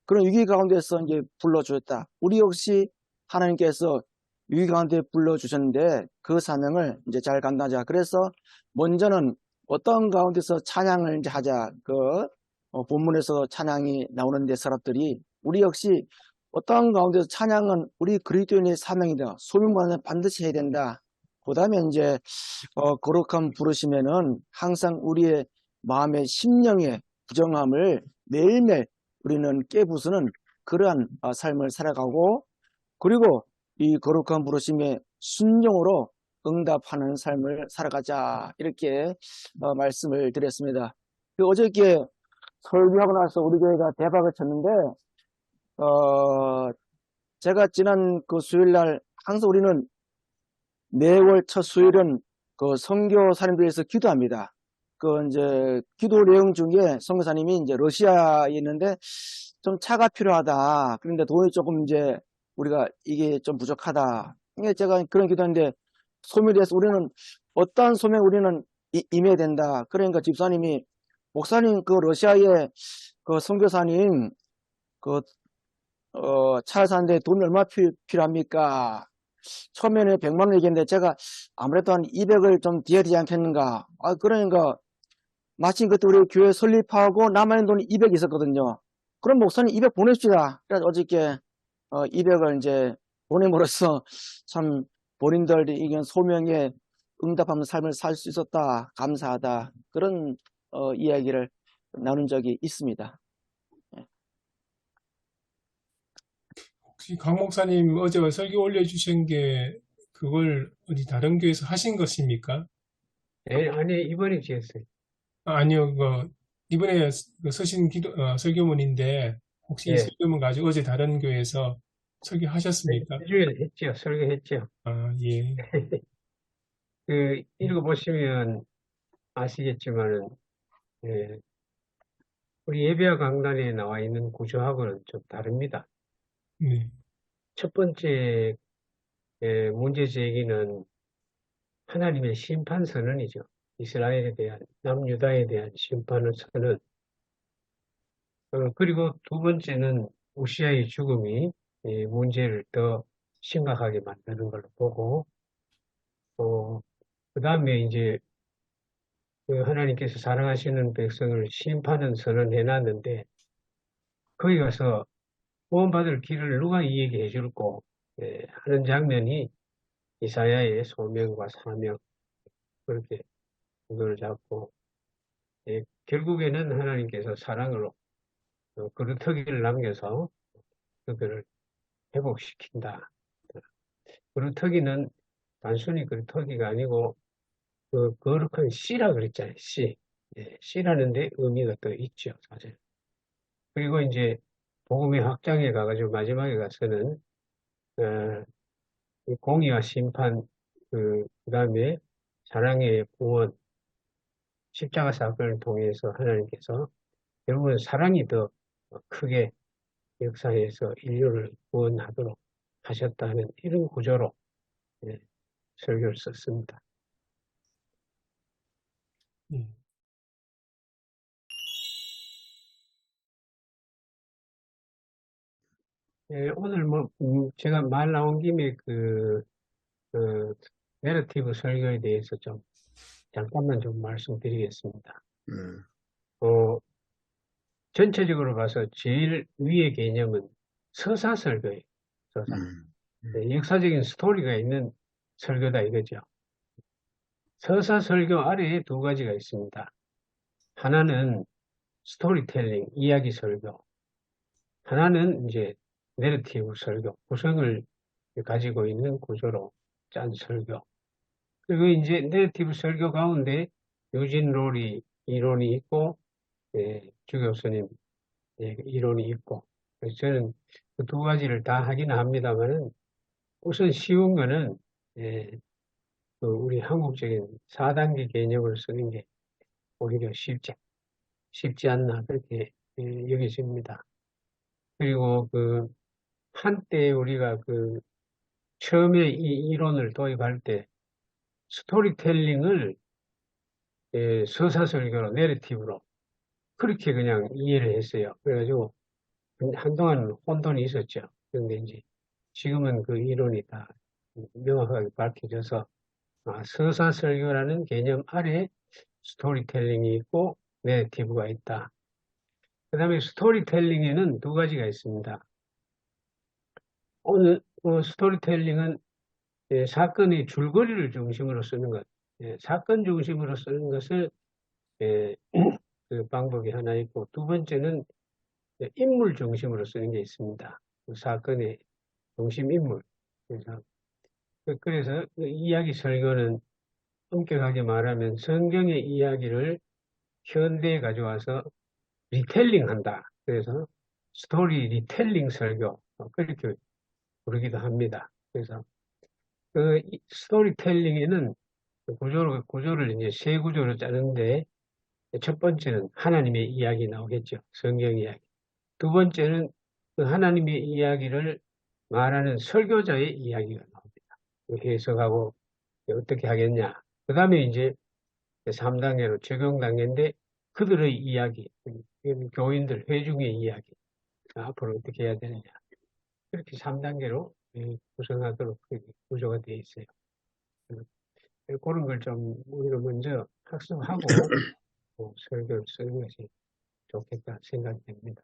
그런 위기 가운데서 이제 불러주셨다. 우리 역시 하나님께서 위기 가운데 불러주셨는데 그 사명을 이제 잘 감당하자. 그래서 먼저는 어떤 가운데서 찬양을 이제 하자. 본문에서 찬양이 나오는데 서랍들이 우리 역시 어떤 가운데서 찬양은 우리 그리스도인의 사명이다. 소명받으면 반드시 해야 된다. 그 다음에 이제 거룩한 부르심에는 항상 우리의 마음의 심령의 부정함을 매일매일 우리는 깨부수는 그러한 삶을 살아가고, 그리고 이 거룩한 부르심에 순종으로 응답하는 삶을 살아가자, 이렇게 말씀을 드렸습니다. 어저께 설교하고 나서 우리 교회가 대박을 쳤는데 제가 지난 그 수요일 날 항상 우리는 매월 첫 수요일은 그 선교사님들 위해서 기도합니다. 그 이제 기도 내용 중에 선교사님이 이제 러시아에 있는데 좀 차가 필요하다. 그런데 돈이 조금 이제 우리가 이게 좀 부족하다. 이게 제가 그런 기도하는데 소명에 대해서 우리는 어떠한 소명 우리는 임해야 된다. 그러니까 집사님이 목사님 그 러시아에 그 선교사님 그 차를 사는데 돈이 얼마 필요합니까? 처음에는 100만 원 얘기했는데 제가 아무래도 한 200을 좀 드려야 되지 않겠는가? 그러니까 마침 그때 우리 교회 설립하고 남아있는 돈이 200 있었거든요. 그럼 목사님 200 보내십시다. 그래서 어저께 200을 이제 보냄으로써 참 본인들 이견 소명에 응답하는 삶을 살 수 있었다. 감사하다. 그런 이야기를 나눈 적이 있습니다. 혹시 강 목사님 어제 설교 올려주신 게 그걸 어디 다른 교회에서 하신 것입니까? 네, 아니, 이번에 지었어요. 아니요, 이번에 그 서신 설교문인데 혹시 이 예, 설교문 가지고 어제 다른 교회에서 설교하셨습니까? 일주일 했죠. 설교했죠. 아, 예. 읽어보시면 아시겠지만은, 예, 우리 예배와 강단에 나와 있는 구조하고는 좀 다릅니다. 네. 첫 번째, 문제 제기는 하나님의 심판 선언이죠. 이스라엘에 대한, 남유다에 대한 심판의 선언. 그리고 두 번째는 우시아의 죽음이 이 문제를 더 심각하게 만드는 걸로 보고, 그 다음에 이제 그 하나님께서 사랑하시는 백성을 심판은 선언해 놨는데, 거기 가서 구원받을 길을 누가 이에게 해줄고, 하는 장면이 이사야의 소명과 사명, 그렇게 그걸 잡고, 결국에는 하나님께서 사랑으로 그루터기를 남겨서 그들을 회복시킨다. 그루터기는 단순히 그루터기가 아니고 그 거룩한 씨라 그랬잖아요. 씨. 씨라는 데 의미가 또 있죠. 사실. 그리고 이제 복음의 확장에 가가지고 마지막에 가서는 어, 이 공의와 심판 그다음에 사랑의 구원 십자가 사건을 통해서 하나님께서 결국은 사랑이 더 크게 역사에서 인류를 구원하도록 하셨다는 이런 구조로 예, 설교를 썼습니다. 예. 오늘 제가 말 나온 김에 내러티브 설교에 대해서 좀 잠깐만 좀 말씀드리겠습니다. 어, 전체적으로 봐서 제일 위의 개념은 서사 설교예요. 서사. 역사적인 스토리가 있는 설교다 이거죠. 서사 설교 아래에 두 가지가 있습니다. 하나는 스토리텔링, 이야기 설교. 하나는 이제 내러티브 설교, 구성을 가지고 있는 구조로 짠 설교. 그리고 이제 내러티브 설교 가운데 유진 롤이 이론이 있고, 주 교수님 이론이 있고, 그래서 저는 그 두 가지를 다 하기는 합니다만은 우선 쉬운 거는 우리 한국적인 4단계 개념을 쓰는 게 오히려 쉽지 않나 그렇게 여겨집니다. 그리고 한때 우리가 처음에 이 이론을 도입할 때 스토리텔링을 서사설교로 내러티브로 그렇게 그냥 이해를 했어요. 그래가지고 한동안 혼돈이 있었죠. 그런데 이제 지금은 그 이론이 다 명확하게 밝혀져서 서사설교라는 개념 아래 스토리텔링이 있고 내러티브가 있다. 그 다음에 스토리텔링에는 두 가지가 있습니다. 오늘 스토리텔링은 사건의 줄거리를 중심으로 쓰는 것, 사건 중심으로 쓰는 것을 그 방법이 하나 있고 두 번째는 인물 중심으로 쓰는 게 있습니다. 그 사건의 중심 인물. 그래서 그 이야기 설교는 엄격하게 말하면 성경의 이야기를 현대에 가져와서 리텔링한다. 그래서 스토리 리텔링 설교, 그렇게 부르기도 합니다. 그래서 그 스토리텔링에는 구조를 이제 세 구조로 짜는데 첫 번째는 하나님의 이야기 나오겠죠. 성경 이야기. 두 번째는 그 하나님의 이야기를 말하는 설교자의 이야기가 나옵니다. 해석하고 어떻게 하겠냐. 그 다음에 이제 3단계로 적용 단계인데 그들의 이야기, 교인들, 회중의 이야기. 앞으로 어떻게 해야 되느냐. 이렇게 3단계로 구성하도록 구조가 되어 있어요. 그런 걸 좀 우리가 먼저 학습하고 설교를 쓰는 것이 좋겠다 생각됩니다.